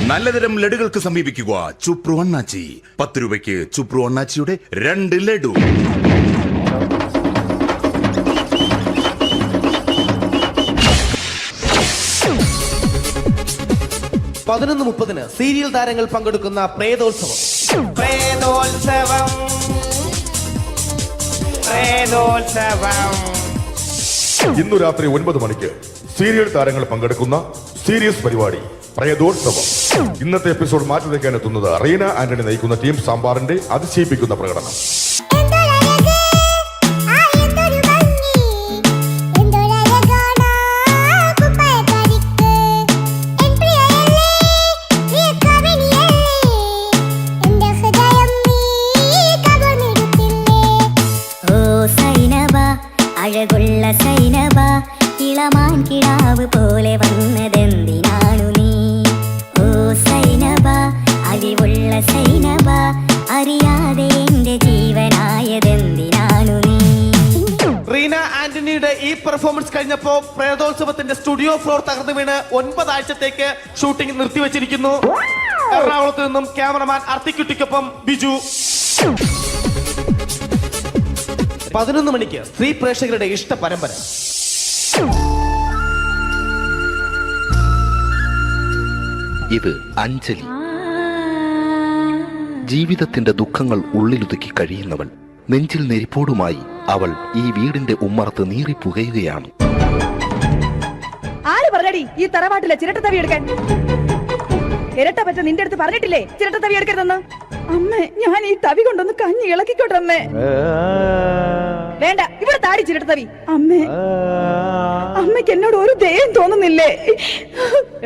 [SPEAKER 10] നല്ലതരം ലഡുകൾക്ക് സമീപിക്കുക ചുപ്രു അണ്ണാച്ചി. 10 രൂപയ്ക്ക് ചുപ്രു അണ്ണാച്ചിയുടെ 2 ലഡു.
[SPEAKER 11] പതിനൊന്ന് 30 സീരിയൽ താരങ്ങൾ പങ്കെടുക്കുന്ന പ്രേതോത്സവം.
[SPEAKER 18] ഇന്നു രാത്രി 9 മണിക്ക് സീരിയൽ താരങ്ങൾ പങ്കെടുക്കുന്ന സീരിയസ് പരിപാടി പ്രേതോത്സവം. ഇന്നത്തെ എപ്പിസോഡ് മാറ്റി വയ്ക്കാൻ എത്തുന്നത് റീന ആന്റണി നയിക്കുന്ന ടീം സാമ്പാറിന്റെ അതിശയിപ്പിക്കുന്ന പ്രകടനം.
[SPEAKER 19] അഴകുള്ള സൈനബ, ഇളമാൻ കിടാവ് പോലെ വന്നതെന്തിനാണു നീ? ഓ സൈനബ, അലിവുള്ള സൈനബ, അറിയാതെ എന്റെ ജീവനായതെന്തിനാണു നീ?
[SPEAKER 11] റീന ആന്റണിയുടെ ഈ പെർഫോമൻസ് കഴിഞ്ഞപ്പോ പ്രേതോത്സവത്തിന്റെ സ്റ്റുഡിയോ ഫ്ലോർ തകർന്നു വീണ് 9 ആഴ്ചത്തേക്ക് ഷൂട്ടിംഗ് നിർത്തിവെച്ചിരിക്കുന്നു. എറണാകുളത്ത് നിന്നും ക്യാമറമാൻ അർത്തിക്കുട്ടിക്കൊപ്പം ബിജു. 11 മണിക്ക് സ്ത്രീ പ്രേക്ഷകരുടെ ഇഷ്ട പരമ്പര.
[SPEAKER 14] ഇത് അഞ്ജലി. ജീവിതത്തിന്റെ ദുഃഖങ്ങൾ ഉള്ളിലൊതുക്കി കഴിയുന്നവൾ. നെഞ്ചിൽ നെരിപ്പോടുമായി അവൾ ഈ വീടിന്റെ ഉമ്മറത്ത് നീറിപ്പുകയുകയാണ്.
[SPEAKER 15] ആര് പറഞ്ഞടി ഈ തറവാട്ടിലെ ചിരട്ടത്തവി എടുക്കാൻ? ഇരട്ട പറ്റ നിന്റെ അടുത്ത് പറഞ്ഞിട്ടില്ലേ ചിരട്ടത്തവി എടുക്കരുതെന്ന്? അമ്മേ, ഞാൻ ഈ തവി കൊണ്ടൊന്ന് കഞ്ഞി ഇളക്കിക്കോട്ടെ അമ്മേ. വേണ്ട, ഇവിടെ താടി ചിരട്ടത്തവി. അമ്മേ, അമ്മയ്ക്ക് എന്നോട് ഒരു ദയം തോന്നുന്നില്ലേ?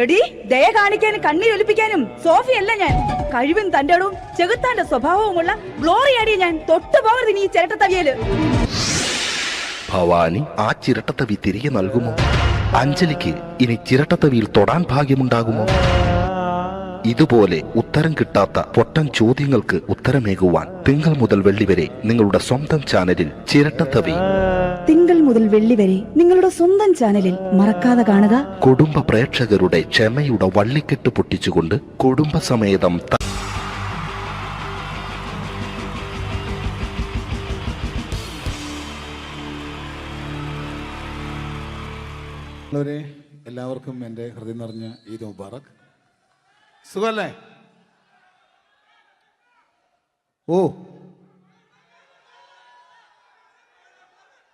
[SPEAKER 15] എടി, ദയ കാണിക്കാനും കണ്ണീരൊലിപ്പിക്കാനും സോഫിയല്ല ഞാൻ. കഴിവും തന്റെ ഇടവും ചെകുത്താന്റെ സ്വഭാവവുമുള്ള ഗ്ലോറി ആടിയ ഞാൻ. തൊട്ടു പോകരുത് ഈ ചിരട്ടത്തവിയല്.
[SPEAKER 14] ഭവാനി ആ ചിരട്ടത്തവി തിരികെ നൽകുമോ? അഞ്ജലിക്ക് ഇനി ചിരട്ടത്തവിയിൽ തൊടാൻ ഭാഗ്യമുണ്ടാകുമോ? ഇതുപോലെ ഉത്തരം കിട്ടാത്ത പൊട്ടൻ ചോദ്യങ്ങൾക്ക് ഉത്തരമേകുവാൻ തിങ്കൾ മുതൽ വെള്ളി വരെ നിങ്ങളുടെ സ്വന്തം ചാനലിൽ ചിരട്ടത്തവി.
[SPEAKER 15] തിങ്കൾ മുതൽ വെള്ളി വരെ നിങ്ങളുടെ സ്വന്തം ചാനലിൽ മറക്കാതെ കാണുക.
[SPEAKER 14] കുടുംബ പ്രേക്ഷകരുടെ ക്ഷമയുടെ വള്ളിക്കെട്ട് പൊട്ടിച്ചുകൊണ്ട് കുടുംബസമേതം
[SPEAKER 20] എല്ലാവർക്കും എൻ്റെ ഹൃദയം നിറഞ്ഞ ഈദ് മുബാറക്. സുഖല്ലേ? ഓ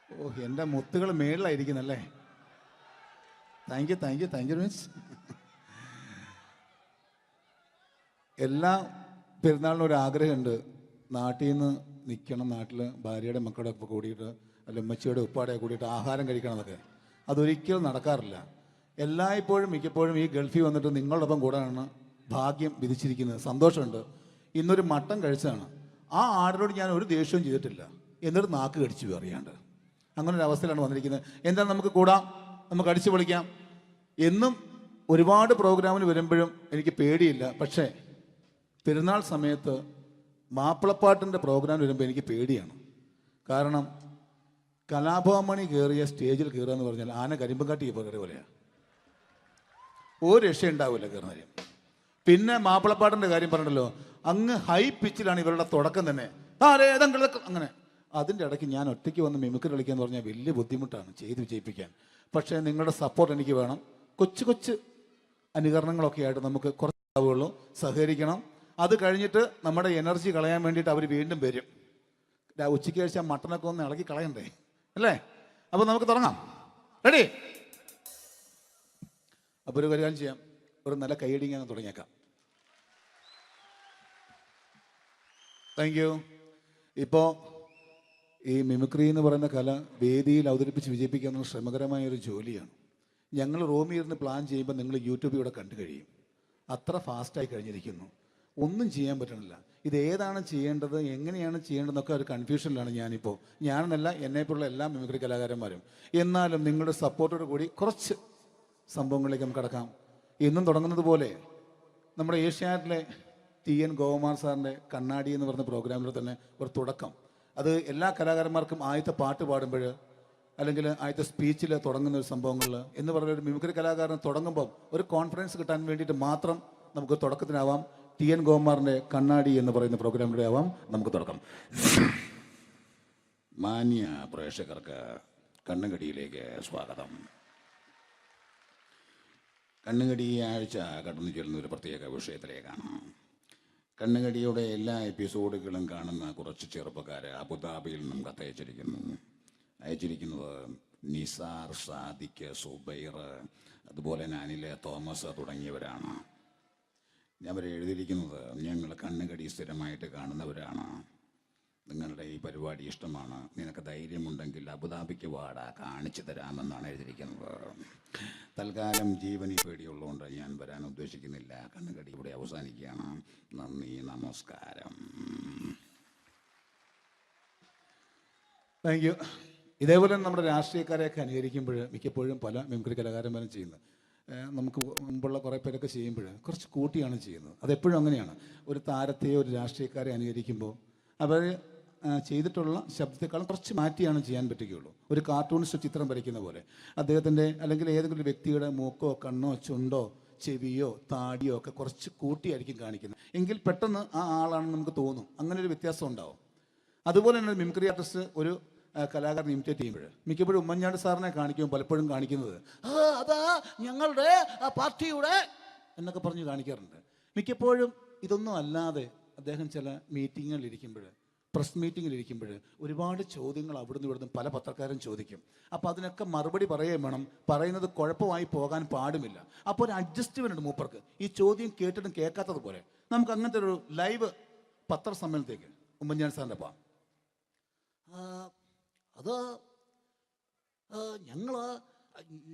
[SPEAKER 20] ഓ എൻ്റെ മുത്തുകൾ മേളിലായിരിക്കുന്നല്ലേ? താങ്ക് യു മീൻസ് എല്ലാ പെരുന്നാളിനും ഒരു ആഗ്രഹമുണ്ട്. നാട്ടിൽ നിന്ന് നിൽക്കണം, നാട്ടിൽ ഭാര്യയുടെ മക്കളുടെ ഒക്കെ കൂടിയിട്ട് അല്ല ഉമ്മച്ചിയുടെ ഉപ്പാടെ കൂടിയിട്ട് ആഹാരം കഴിക്കണം എന്നൊക്കെ. അതൊരിക്കലും നടക്കാറില്ല. എല്ലായ്പ്പോഴും മിക്കപ്പോഴും ഈ ഗൾഫിൽ വന്നിട്ട് നിങ്ങളോടൊപ്പം കൂടാനാണ് ഭാഗ്യം വിധിച്ചിരിക്കുന്നത്. സന്തോഷമുണ്ട്. ഇന്നൊരു മട്ടൻ കഴിച്ചതാണ്. ആ ആടിനോട് ഞാൻ ഒരു ദേഷ്യവും ചെയ്തിട്ടില്ല, എന്നിട്ട് നാക്ക് കടിച്ചു അറിയാണ്ട്. അങ്ങനെ ഒരു അവസ്ഥയിലാണ് വന്നിരിക്കുന്നത്. എന്താണ്, നമുക്ക് കൂടാം, നമുക്ക് അടിച്ചു പൊളിക്കാം. എന്നും ഒരുപാട് പ്രോഗ്രാമിന് വരുമ്പോഴും എനിക്ക് പേടിയില്ല. പക്ഷേ പെരുന്നാൾ സമയത്ത് മാപ്പിളപ്പാട്ടിൻ്റെ പ്രോഗ്രാം വരുമ്പോൾ എനിക്ക് പേടിയാണ്. കാരണം കലാഭവമണി കയറിയ സ്റ്റേജിൽ കയറുക എന്ന് പറഞ്ഞാൽ ആന കരിമ്പം കാട്ടി കയറിയ പോലെയാണ്. ഒരു രക്ഷയുണ്ടാവില്ല കയറുന്നതിന്. പിന്നെ മാപ്പിളപ്പാട്ടിൻ്റെ കാര്യം പറഞ്ഞല്ലോ, അങ്ങ് ഹൈ പിച്ചിലാണ് ഇവരുടെ തുടക്കം തന്നെ. അങ്ങനെ അതിൻ്റെ ഇടയ്ക്ക് ഞാൻ ഒറ്റയ്ക്ക് വന്ന് മിമിക്രി കളിക്കുക എന്ന് പറഞ്ഞാൽ വലിയ ബുദ്ധിമുട്ടാണ് ചെയ്ത് വിജയിപ്പിക്കാൻ. പക്ഷേ നിങ്ങളുടെ സപ്പോർട്ട് എനിക്ക് വേണം. കൊച്ചു കൊച്ചു അനുകരണങ്ങളൊക്കെ ആയിട്ട് നമുക്ക് കുറച്ചാവുള്ളൂ, സഹകരിക്കണം. അത് കഴിഞ്ഞിട്ട് നമ്മുടെ എനർജി കളയാൻ വേണ്ടിയിട്ട് അവർ വീണ്ടും വരും. ഉച്ചയ്ക്ക് കഴിച്ചാൽ മട്ടനൊക്കെ ഒന്ന് ഇളക്കി കളയണ്ടേ അല്ലേ? അപ്പോൾ നമുക്ക് തുടങ്ങാം. റെഡി? അപ്പോൾ ഒരു കാര്യം ചെയ്യാം, ഒരു നല്ല കൈയടിങ്ങ് അങ്ങ് തുടങ്ങിയേക്കാം. Thank you. ഇപ്പോൾ ഈ മിമിക്രി എന്ന് പറയുന്ന കല വേദിയിൽ അവതരിപ്പിച്ച് വിജയിപ്പിക്കുക എന്നുള്ള ശ്രമകരമായ ഒരു ജോലിയാണ്. ഞങ്ങൾ റൂമിൽ ഇരുന്ന് പ്ലാൻ ചെയ്യുമ്പോൾ നിങ്ങൾ യൂട്യൂബിലൂടെ കണ്ടു കഴിയും. അത്ര ഫാസ്റ്റായി കഴിഞ്ഞിരിക്കുന്നു, ഒന്നും ചെയ്യാൻ പറ്റണില്ല. ഇത് ഏതാണ് ചെയ്യേണ്ടത്, എങ്ങനെയാണ് ചെയ്യേണ്ടതെന്നൊക്കെ ഒരു കൺഫ്യൂഷനിലാണ് ഞാനിപ്പോൾ. ഞാനെന്നല്ല, എന്നെപ്പോലുള്ള എല്ലാ മിമിക്രി കലാകാരന്മാരും. എന്നാലും നിങ്ങളുടെ സപ്പോർട്ടോട് കൂടി കുറച്ച് സംഭവങ്ങളിലേക്ക് നമുക്ക് കടക്കാം. ഇന്നും തുടങ്ങുന്നത് പോലെ നമ്മുടെ ഏഷ്യാനെറ്റിലെ TN ഗോപകുമാർ സാറിൻ്റെ കണ്ണാടി എന്ന് പറഞ്ഞ പ്രോഗ്രാമിൽ തന്നെ ഒരു തുടക്കം. അത് എല്ലാ കലാകാരന്മാർക്കും ആദ്യത്തെ പാട്ട് പാടുമ്പോൾ അല്ലെങ്കിൽ ആദ്യത്തെ സ്പീച്ചിൽ തുടങ്ങുന്ന ഒരു സംഭവങ്ങളിൽ എന്ന് പറഞ്ഞ ഒരു മിമിക്രി കലാകാരൻ തുടങ്ങുമ്പം ഒരു കോൺഫിഡൻസ് കിട്ടാൻ വേണ്ടിയിട്ട് മാത്രം നമുക്ക് തുടക്കത്തിനാവാം. TN ഗോപകുമാറിൻ്റെ കണ്ണാടി എന്ന് പറയുന്ന പ്രോഗ്രാമിലൂടെ ആവാം നമുക്ക് തുടക്കം. മാന്യ പ്രേക്ഷകർക്ക് കണ്ണുകടിയിലേക്ക് സ്വാഗതം. കണ്ണുകടി ഈ ആഴ്ച കടന്നു ചെല്ലുന്ന ഒരു പ്രത്യേക വിഷയത്തിലേക്കാണ്. കണ്ണുകടിയുടെ എല്ലാ എപ്പിസോഡുകളും കാണുന്ന കുറച്ച് ചെറുപ്പക്കാർ അബുദാബിയിൽ നിന്നും അയച്ചിരിക്കുന്നത് നിസാർ, സാദിഖ്, സുബൈർ, അതുപോലെ അനിൽ, തോമസ് തുടങ്ങിയവരാണ്. അവർ എഴുതിയിരിക്കുന്നത്, ഞങ്ങൾ കണ്ണുകടി സ്ഥിരമായിട്ട് കാണുന്നവരാണ്, നിങ്ങളുടെ ഈ പരിപാടി ഇഷ്ടമാണ്, നിനക്ക് ധൈര്യമുണ്ടെങ്കിൽ അബുദാബിക്ക് വാടാ, കാണിച്ചു തരാമെന്നാണ് എഴുതിയിരിക്കുന്നത്. തൽക്കാലം ജീവനി പേടിയുള്ളതുകൊണ്ട് ഞാൻ വരാൻ ഉദ്ദേശിക്കുന്നില്ല. കണ്ണുകടി ഇവിടെ അവസാനിക്കുകയാണ്. നന്ദി, നമസ്കാരം. Thank you. ഇതേപോലെ നമ്മുടെ രാഷ്ട്രീയക്കാരെയൊക്കെ അനുകരിക്കുമ്പോൾ മിക്കപ്പോഴും പല മിമിക്രി കലാകാരന്മാരും ചെയ്യുന്നത്, നമുക്ക് മുമ്പുള്ള കുറേ പേരൊക്കെ ചെയ്യുമ്പോൾ കുറച്ച് കൂട്ടിയാണ് ചെയ്യുന്നത്. അതെപ്പോഴും അങ്ങനെയാണ്. ഒരു താരത്തെയോ ഒരു രാഷ്ട്രീയക്കാരെ അനുകരിക്കുമ്പോൾ അവർ ചെയ്തിട്ടുള്ള ശബ്ദത്തെക്കാളും കുറച്ച് മാറ്റിയാണ് ചെയ്യാൻ പറ്റുകയുള്ളൂ. ഒരു കാർട്ടൂണിസ്റ്റ് ചിത്രം വരയ്ക്കുന്ന പോലെ അദ്ദേഹത്തിൻ്റെ അല്ലെങ്കിൽ ഏതെങ്കിലും ഒരു വ്യക്തിയുടെ മൂക്കോ കണ്ണോ ചുണ്ടോ ചെവിയോ താടിയോ ഒക്കെ കുറച്ച് കൂട്ടിയായിരിക്കും കാണിക്കുന്നത്. എങ്കിൽ പെട്ടെന്ന് ആ ആളാണെന്ന് നമുക്ക് തോന്നും. അങ്ങനെ ഒരു വ്യത്യാസം ഉണ്ടാവും. അതുപോലെ തന്നെ മിമിക്രി ആർട്ടിസ്റ്റ് ഒരു കലാകാരൻ ഇമിറ്റേറ്റ് ചെയ്യുമ്പോൾ മിക്കപ്പോഴും ഉമ്മൻചാണ്ടി സാറിനെ കാണിക്കുമ്പോൾ പലപ്പോഴും കാണിക്കുന്നത് അതാ ഞങ്ങളുടെ പാർട്ടിയുടെ എന്നൊക്കെ പറഞ്ഞ് കാണിക്കാറുണ്ട്. മിക്കപ്പോഴും ഇതൊന്നും അല്ലാതെ അദ്ദേഹം ചില മീറ്റിങ്ങുകളിലിരിക്കുമ്പോൾ, പ്രസ് മീറ്റിങ്ങിലിരിക്കുമ്പോൾ ഒരുപാട് ചോദ്യങ്ങൾ അവിടുന്ന് ഇവിടുന്ന് പല പത്രക്കാരും ചോദിക്കും. അപ്പോൾ അതിനൊക്കെ മറുപടി പറയുകയും വേണം. പറയുന്നത് കുഴപ്പമായി പോകാൻ പാടുമില്ല. അപ്പോൾ ഒരു അഡ്ജസ്റ്റ്മെൻ്റ് മൂപ്പർക്ക് ഈ ചോദ്യം കേട്ടിട്ടും കേൾക്കാത്തതുപോലെ. നമുക്ക് അങ്ങനത്തെ ഒരു ലൈവ് പത്രസമ്മേളനത്തേക്ക് ഉമ്മൻചാണ്ടി സാറിൻ്റെ പോവാം. അത്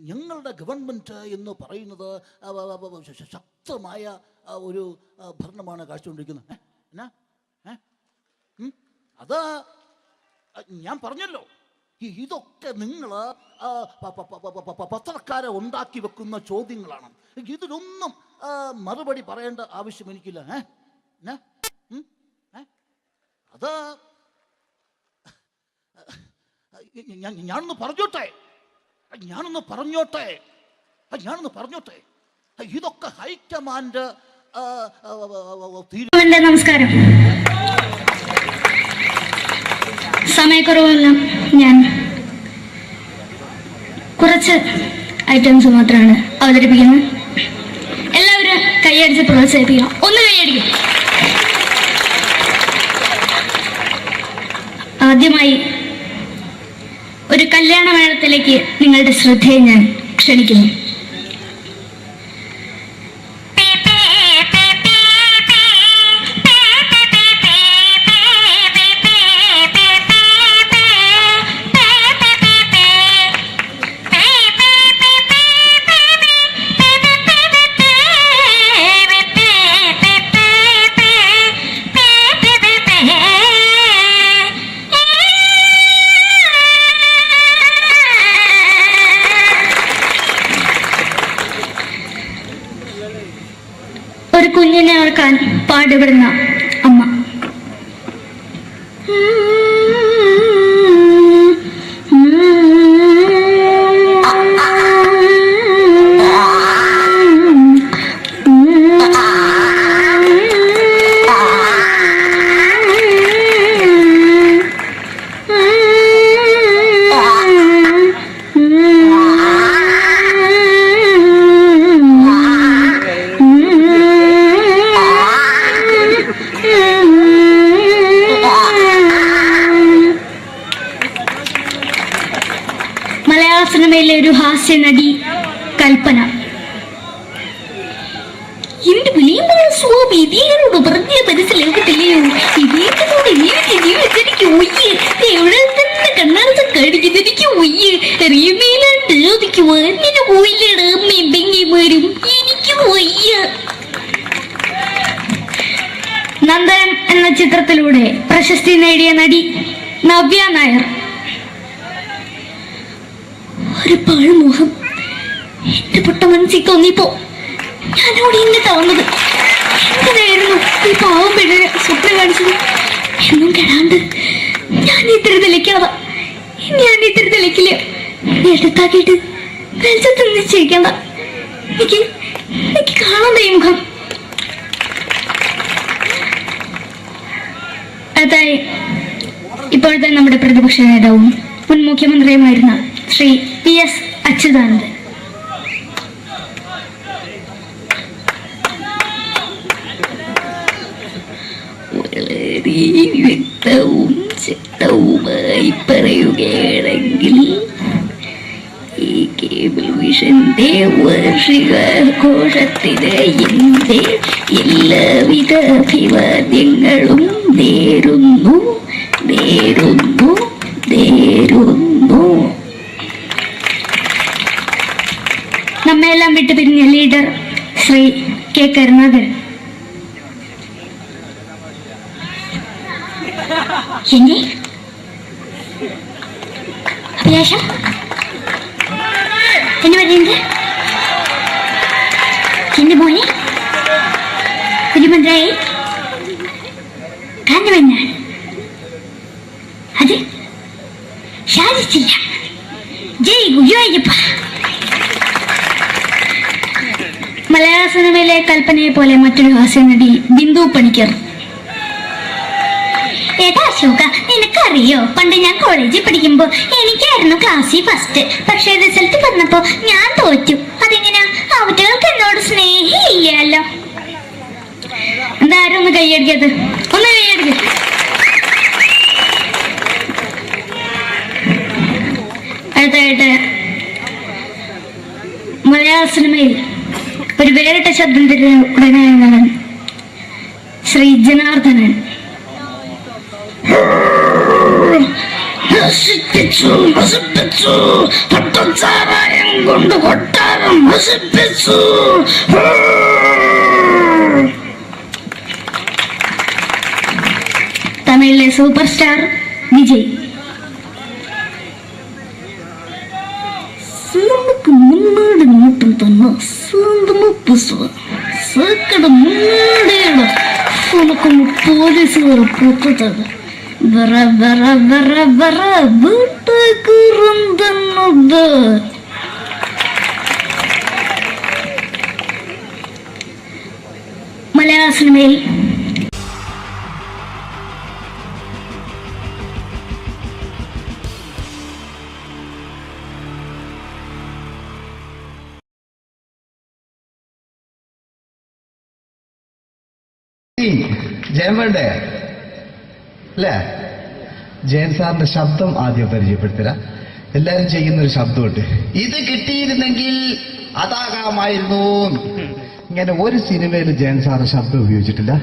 [SPEAKER 20] ഞങ്ങളുടെ ഗവൺമെൻറ് എന്ന് പറയുന്നത് ശക്തമായ ഒരു ഭരണമാണ് കാഴ്ചകൊണ്ടിരിക്കുന്നത്. എന്നാ അത് ഞാൻ പറഞ്ഞല്ലോ, ഇതൊക്കെ നിങ്ങൾ പത്രക്കാരെ ഉണ്ടാക്കി വെക്കുന്ന ചോദ്യങ്ങളാണ്. ഇതിലൊന്നും മറുപടി പറയേണ്ട ആവശ്യം എനിക്കില്ല. അത് ഞാനൊന്ന് പറഞ്ഞോട്ടെ ഇതൊക്കെ ഹൈക്കമാൻഡ്.
[SPEAKER 21] നമസ്കാരം. സമയക്കുറവല്ല, ഞാൻ കുറച്ച് ഐറ്റംസ് മാത്രമാണ് അവതരിപ്പിക്കുന്നത്. എല്ലാവരും കൈയടിച്ച് പ്രോത്സാഹിപ്പിക്കണം. ഒന്ന് കൈയടിക്കും. ആദ്യമായി ഒരു കല്യാണ മേളത്തിലേക്ക് നിങ്ങളുടെ ശ്രദ്ധയെ ഞാൻ ക്ഷണിക്കുന്നു. ഒരു കുഞ്ഞിനെ ഓർക്കാൻ പാടുപെടുന്ന അമ്മ. മലയാള സിനിമയിലെ ഒരു ഹാസ്യ നടി കൽപ്പന. എന്റെ വിളിയുമ്പോൾ സ്വാമി ഇതിനോട് പറഞ്ഞ മനസ്സിലാകത്തില്ലയോ? ഇതേക്കോട് ജീവിച്ചെനിക്ക് ഒയ്യ്, എവിടെ തന്നെ കണ്ണാടത്ത് കാണിക്കുന്നത് എനിക്ക് ഒയ്യ്. അറിയുമേലാണ്ട് എനിക്ക് വന്നിന് പോയില്ലേടാ അമ്മയും എനിക്ക് ഒയ്യ. നന്ദനം എന്ന ചിത്രത്തിലൂടെ പ്രശസ്തി നേടിയ നടി നവ്യ നായർ. ഒരു പാഴ്മോഹം എന്റെ പൊട്ട മനസ്സിൽ തോന്നിയപ്പോ ഞാനവിടെ ഇന്നിട്ടാ വന്നത്. എന്തായിരുന്നു ഈ പാവം പെണ്ണിനെ സ്വപ്നം കാണിച്ചത്? എന്നും കെടാണ്ട് ഞാൻ ഇത്തിരി തെളിക്കാതെ എടുത്താക്കിയിട്ട് വെളിച്ചത്ത് നിശ്ചയിക്കണ്ട. എനിക്ക് കാണാൻ ഈ മുഖം. അതായി ഇപ്പോഴത്തെ നമ്മുടെ പ്രതിപക്ഷ നേതാവും മുൻ മുഖ്യമന്ത്രിയുമായിരുന്ന ശ്രീ PS അച്യുതാനന്ദൻ. വളരെ വ്യക്തവും ശക്തവുമായി പറയുകയാണെങ്കിൽ ഈ കേബിൾ വിഷന്റെ വാർഷികാഘോഷത്തിന് എന്റെ എല്ലാവിധ അഭിവാദ്യങ്ങളും നേരുന്നു. നമ്മയെല്ലാം വിട്ടുപിരിഞ്ഞ ലീഡർ ശ്രീ K. കരുണാകരൻ. എന്നെ അഭിലാഷം എന്ന് പറയുന്നത് എന്റെ മോനെ കുരുമന്ത്രായി കാണുമെന്നാണ്. അത് സാധിച്ചില്ല. ജയ് ഗുരുവായൂരപ്പ. മലയാള സിനിമയിലെ കൽപ്പനയെ പോലെ മറ്റൊരു ഹാസ്യ നടി ബിന്ദു പണിക്കർ. ഏട്ടാ അശോക, നിനക്കറിയോ പണ്ട് ഞാൻ കോളേജിൽ പഠിക്കുമ്പോ എനിക്കായിരുന്നു ക്ലാസ്സിൽ ഫസ്റ്റ്. പക്ഷെ റിസൾട്ട് വന്നപ്പോ ഞാൻ തോറ്റു. അതെങ്ങനെയാ? അവറ്റകൾക്ക് എന്നോട് സ്നേഹമില്ലല്ലോ. എന്താരും ഒന്ന് കൈയടിക്കത്, ഒന്ന് കൈയടിക്ക. അടുത്തായിട്ട് മലയാള സിനിമയിൽ ഒരു വേറിട്ട ശബ്ദത്തിന്റെ ഉടനായാണ് ശ്രീ ജനാർദ്ദനൻ. പട്ടച്ചാരായം കൊണ്ട് കൊട്ടാരം നശിപ്പിച്ചു. തമിഴിലെ സൂപ്പർ സ്റ്റാർ വിജയ്. നമുക്ക് മുന്നാടി നോട്ടം തന്നെ സ്വന്തമോ പുസ്തക സക്കട മുന്നാടിയാണ് ഉനക്കൊന്ന് പോലീസുകാർ പൊത്തത്. വറ വറ വറ വറ വീട്ടുകുറുന്നത്. മലയാള സിനിമയിൽ
[SPEAKER 2] ജയൻ വേണ്ടേ അല്ലേ? ജയൻ സാറിന്റെ ശബ്ദം ആദ്യം പരിചയപ്പെടുത്തരാം. എല്ലാരും ചെയ്യുന്ന ഒരു ശബ്ദമുണ്ട്, ഇത് കിട്ടിയിരുന്നെങ്കിൽ അതാകാമായിരുന്നു. ഇങ്ങനെ ഒരു സിനിമയിൽ ജയൻ സാറ് ശബ്ദം ഉപയോഗിച്ചിട്ടില്ല.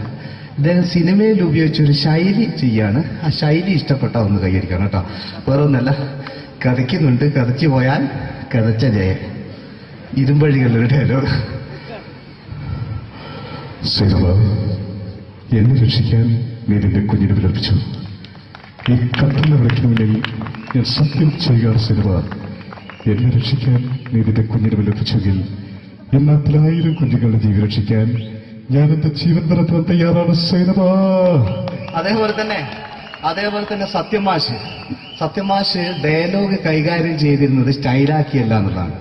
[SPEAKER 2] അദ്ദേഹം സിനിമയിൽ ഉപയോഗിച്ച ഒരു ശൈലി ചെയ്യാണ്. ആ ശൈലി ഇഷ്ടപ്പെട്ട ഒന്ന് കൈയടിക്കണം കേട്ടോ. വേറെ ഒന്നല്ല, കഥയ്ക്കുന്നുണ്ട്, കഥച്ചു പോയാൽ കഥച്ച ജയൻ. ഇരുമ്പഴികളുടെ ഡയലോഗ്.
[SPEAKER 1] എന്നെ രക്ഷിക്കാൻ നീ നിന്റെ കുഞ്ഞിനെ വിലപിച്ചു. ഈ കത്തുന്ന വിളക്കിന് മുന്നിൽ ഞാൻ സത്യം ചെയ്യുക സിനിമ. എന്നെ രക്ഷിക്കാൻ നീ നിന്റെ കുഞ്ഞിനെ വിലപിച്ചെങ്കിൽ ഈ 40,000 കുഞ്ഞുങ്ങളുടെ ജീവൻ രക്ഷിക്കാൻ ഞാൻ എന്റെ ജീവൻ നടത്താൻ തയ്യാറാണ് സൈനബ.
[SPEAKER 2] അതേപോലെ തന്നെ സത്യമാഷ് ഡയലോഗ് കൈകാര്യം ചെയ്തിരുന്നത് സ്റ്റൈലാക്കിയല്ല എന്നുള്ളതാണ്.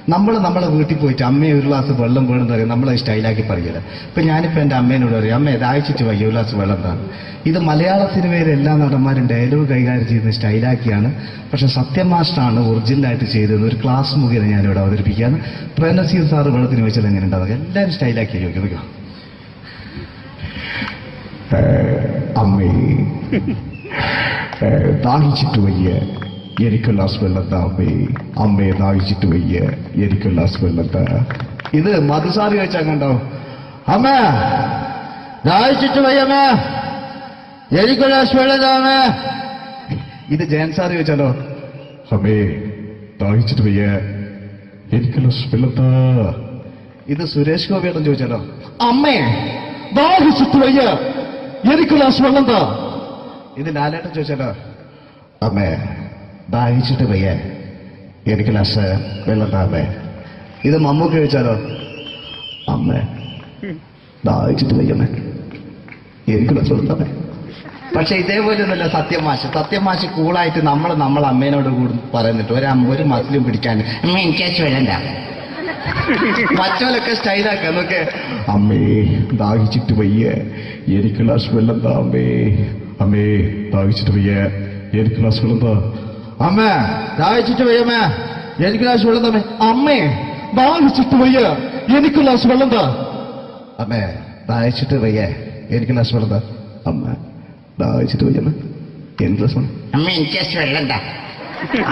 [SPEAKER 2] നമ്മളെ വീട്ടിൽ പോയിട്ട് അമ്മയെ ഒരു ഗ്ലാസ് വെള്ളം വേണമെന്ന് പറയും, നമ്മളത് സ്റ്റൈലാക്കി പറയില്ല. ഇപ്പൊ ഞാനിപ്പോ എന്റെ അമ്മേനോട് പറയും, അമ്മ ദാഹിച്ചിട്ട് വയ്യ ഒരു ഗ്ലാസ് വെള്ളം എന്താണ്. ഇത് മലയാള സിനിമയിലെ എല്ലാ നടന്മാരും ഡയലോഗ് കൈകാര്യം ചെയ്യുന്നത് സ്റ്റൈലാക്കിയാണ്. പക്ഷെ സത്യമാഷ്ടാണ് ഒറിജിനലായിട്ട് ചെയ്തത്. ഒരു ക്ലാസ് മുഖേന ഞാനിവിടെ അവതരിപ്പിക്കുകയാണ്. പ്രേംനസീർ സാറ് വെള്ളത്തിന് വെച്ചാൽ എങ്ങനെ ഉണ്ടാവുക? എല്ലാവരും സ്റ്റൈലാക്കി ചോദിക്കുക.
[SPEAKER 1] അമ്മേ ദാഹിച്ചിട്ട് വയ്യ എനിക്ക് ഗ്ലാസ് വെള്ളം താ അമ്മേ. അമ്മയെ ദാഹിച്ചിട്ട് വയ്യ എനിക്ക് ഗ്ലാസ് വെള്ളം താ.
[SPEAKER 2] ഇത് മധുസാർ ചോദിച്ചാൽ കണ്ടോ, അമ്മ ദാഹിച്ചിട്ട് വയ്യമ്മ എനിക്ക് ഗ്ലാസ് വെള്ളം താ അമ്മ. ഇത് ജയൻ സാർ ചോദിച്ചാലോ,
[SPEAKER 1] അമ്മേ ദാഹിച്ചിട്ട് വയ്യ എനിക്ക് ഗ്ലാസ് വെള്ളം താ.
[SPEAKER 2] ഇത് സുരേഷ് ഗോപിയോടും ചോദിച്ചാലോ,
[SPEAKER 1] അമ്മേ ദാഹിച്ചിട്ട് വയ്യ എനിക്ക് ഗ്ലാസ് വെള്ളം താ.
[SPEAKER 2] ഇത് ലാലേട്ടൻ ചോദിച്ചാലോ,
[SPEAKER 1] അമ്മേ ദാഹിച്ചിട്ട് വയ്യ എനിക്ക് ഗ്ലാസ് വെള്ളം താ അമ്മേ.
[SPEAKER 2] ഇത് മമ്മൂക്ക് ചോദിച്ചാലോ,
[SPEAKER 1] അമ്മേ ദാഹിച്ചിട്ട് വയ്യമ്മേ എനിക്ക് ഗ്ലാസ് വെള്ളം താ.
[SPEAKER 2] പക്ഷെ ഇതേപോലെ ഒന്നുമല്ല സത്യമാഷ് കൂളായിട്ട് നമ്മളെ അമ്മേനോട് കൂടി പറയുന്നിട്ട് ഒരു മസിലും പിടിക്കാൻ അമ്മ എനിക്ക് വേണ്ട. മറ്റോലൊക്കെ സ്റ്റൈലാക്കുക എന്നൊക്കെ.
[SPEAKER 1] അമ്മേ ദാഹിച്ചിട്ട് വയ്യ എനിക്ക് ഗ്ലാസ് വെള്ളം താ അമ്മേ. അമ്മേ ദാഹിച്ചിട്ട് വയ്യ എനിക്ക് ഗ്ലാസ് വെള്ളം താ.
[SPEAKER 2] അമ്മ ദാഹിച്ചിട്ട് വയ്യമ്മ എനിക്ക് ഗ്ലാസ് വെള്ളം തമ്മേ.
[SPEAKER 1] അമ്മേ ദാഹിച്ചിട്ട് വയ്യ എനിക്ക് ഗ്ലാസ് വെള്ളം താ.
[SPEAKER 2] അമ്മേ ദാഹിച്ചിട്ട് വയ്യ എനിക്ക് ഗ്ലാസ് വെള്ളം താ.
[SPEAKER 1] അമ്മ ദാഹിച്ചിട്ട് വയ്യമ്മ എനിക്ക് ഗ്ലാസ് വെള്ളം.
[SPEAKER 4] അമ്മ എനിക്ക് വെള്ളം താ.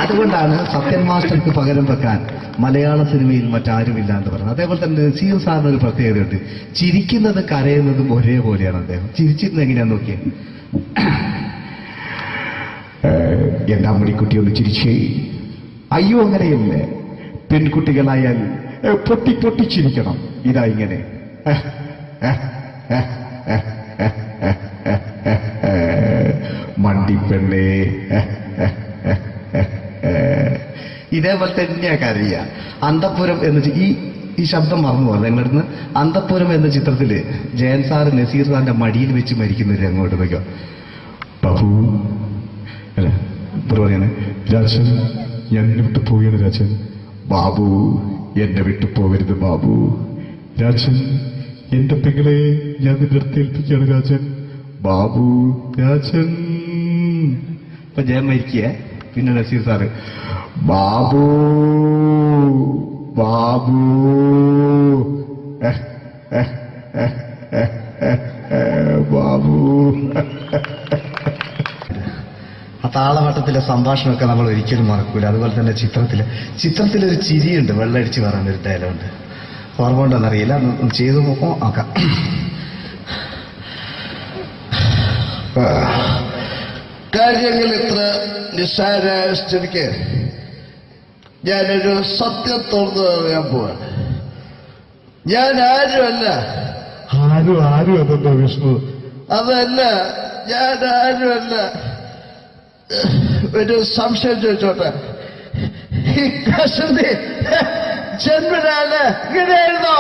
[SPEAKER 2] അതുകൊണ്ടാണ് സത്യൻ മാസ്റ്റർക്ക് പകരം വെക്കാൻ മലയാള സിനിമയിൽ മറ്റാരുമില്ല എന്ന് പറയുന്നത്. അതേപോലെ തന്നെ നസീർ സാറിന് ഒരു പ്രത്യേകതയുണ്ട്. ചിരിക്കുന്നത് കരയുന്നതും ഒരേപോലെയാണ് അദ്ദേഹം. ചിരിച്ചിരുന്നത് എങ്ങനെയാന്ന് നോക്കിയേ.
[SPEAKER 1] എന്റെ അമ്മടിക്കുട്ടി ഒന്ന് ചിരിച്ചേ.
[SPEAKER 2] അയ്യോ അങ്ങനെയല്ലേ,
[SPEAKER 1] പെൺകുട്ടികളായാൽ പൊട്ടി ചിരിക്കണം. ഇതാ ഇങ്ങനെ മണ്ടിപ്പെണ്ണേ.
[SPEAKER 2] ഇതേപോലെ തന്നെയാ കരയ. അന്തപ്പുരം എന്ന് ഈ ശബ്ദം മറന്നു പോലെ നിങ്ങളടുന്ന്. അന്തപ്പുരം എന്ന ചിത്രത്തില് ജയൻ സാറ് നസീർ സാറിന്റെ മടിയിൽ വെച്ച് മരിക്കുന്നവര് അങ്ങോട്ട് വയ്ക്കോ.
[SPEAKER 1] ബാബു അല്ല പറയാനെ രാജൻ ഞാൻ എന്നെ വിട്ടു പോവുകയാണ് രാജൻ. ബാബു എന്നെ വിട്ടു പോകരുത് ബാബു. രാജൻ എന്റെ പെങ്ങളെ ഞാൻ നിന്റെ അടുത്ത് ഏൽപ്പിക്കുകയാണ് രാജൻ. ബാബു രാജൻ.
[SPEAKER 2] ഇപ്പൊ ജയൻ മരിക്കുക. പിന്നെ നസീർ സാറ്
[SPEAKER 1] ബാബു ബാബു ബാബു.
[SPEAKER 2] ആ താളവട്ടത്തിലെ സംഭാഷണമൊക്കെ നമ്മൾ ഒരിക്കലും മറക്കൂല. അതുപോലെ തന്നെ ചിത്രത്തിലൊരു ചിരിയുണ്ട്, വെള്ളടിച്ച് പറയാൻ ഒരു ഡയലോഗുണ്ട്. ഓർമ്മ ഉണ്ടെന്നറിയില്ല, ചെയ്തു നോക്കാം.
[SPEAKER 8] കാര്യങ്ങൾ ഇത്ര നിസ്സാരമായ സ്ഥിതിക്ക് ഞാനൊരു സത്യം തുറന്നു പറയാൻ പോവാണ്. ഞാൻ ആരുമല്ല.
[SPEAKER 1] ആരും അതെന്താ വിഷ്ണു?
[SPEAKER 8] അതല്ല, ഞാൻ ആരുമല്ല. ഒരു സംശയം ചോദിച്ചോട്ടെ, ഈ കസന്തി ജന്മനാണ് ഇങ്ങനെയായിരുന്നോ?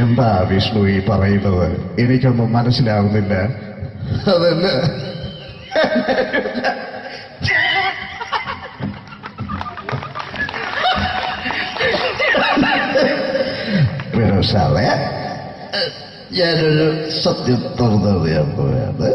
[SPEAKER 1] എന്താ വിഷ്ണു ഈ പറയുന്നത്? എനിക്കൊന്നും മനസ്സിലാവുന്നില്ല.
[SPEAKER 8] അതല്ല, ഞാനൊരു സത്യം തുറന്നു പറയാൻ പോയത്.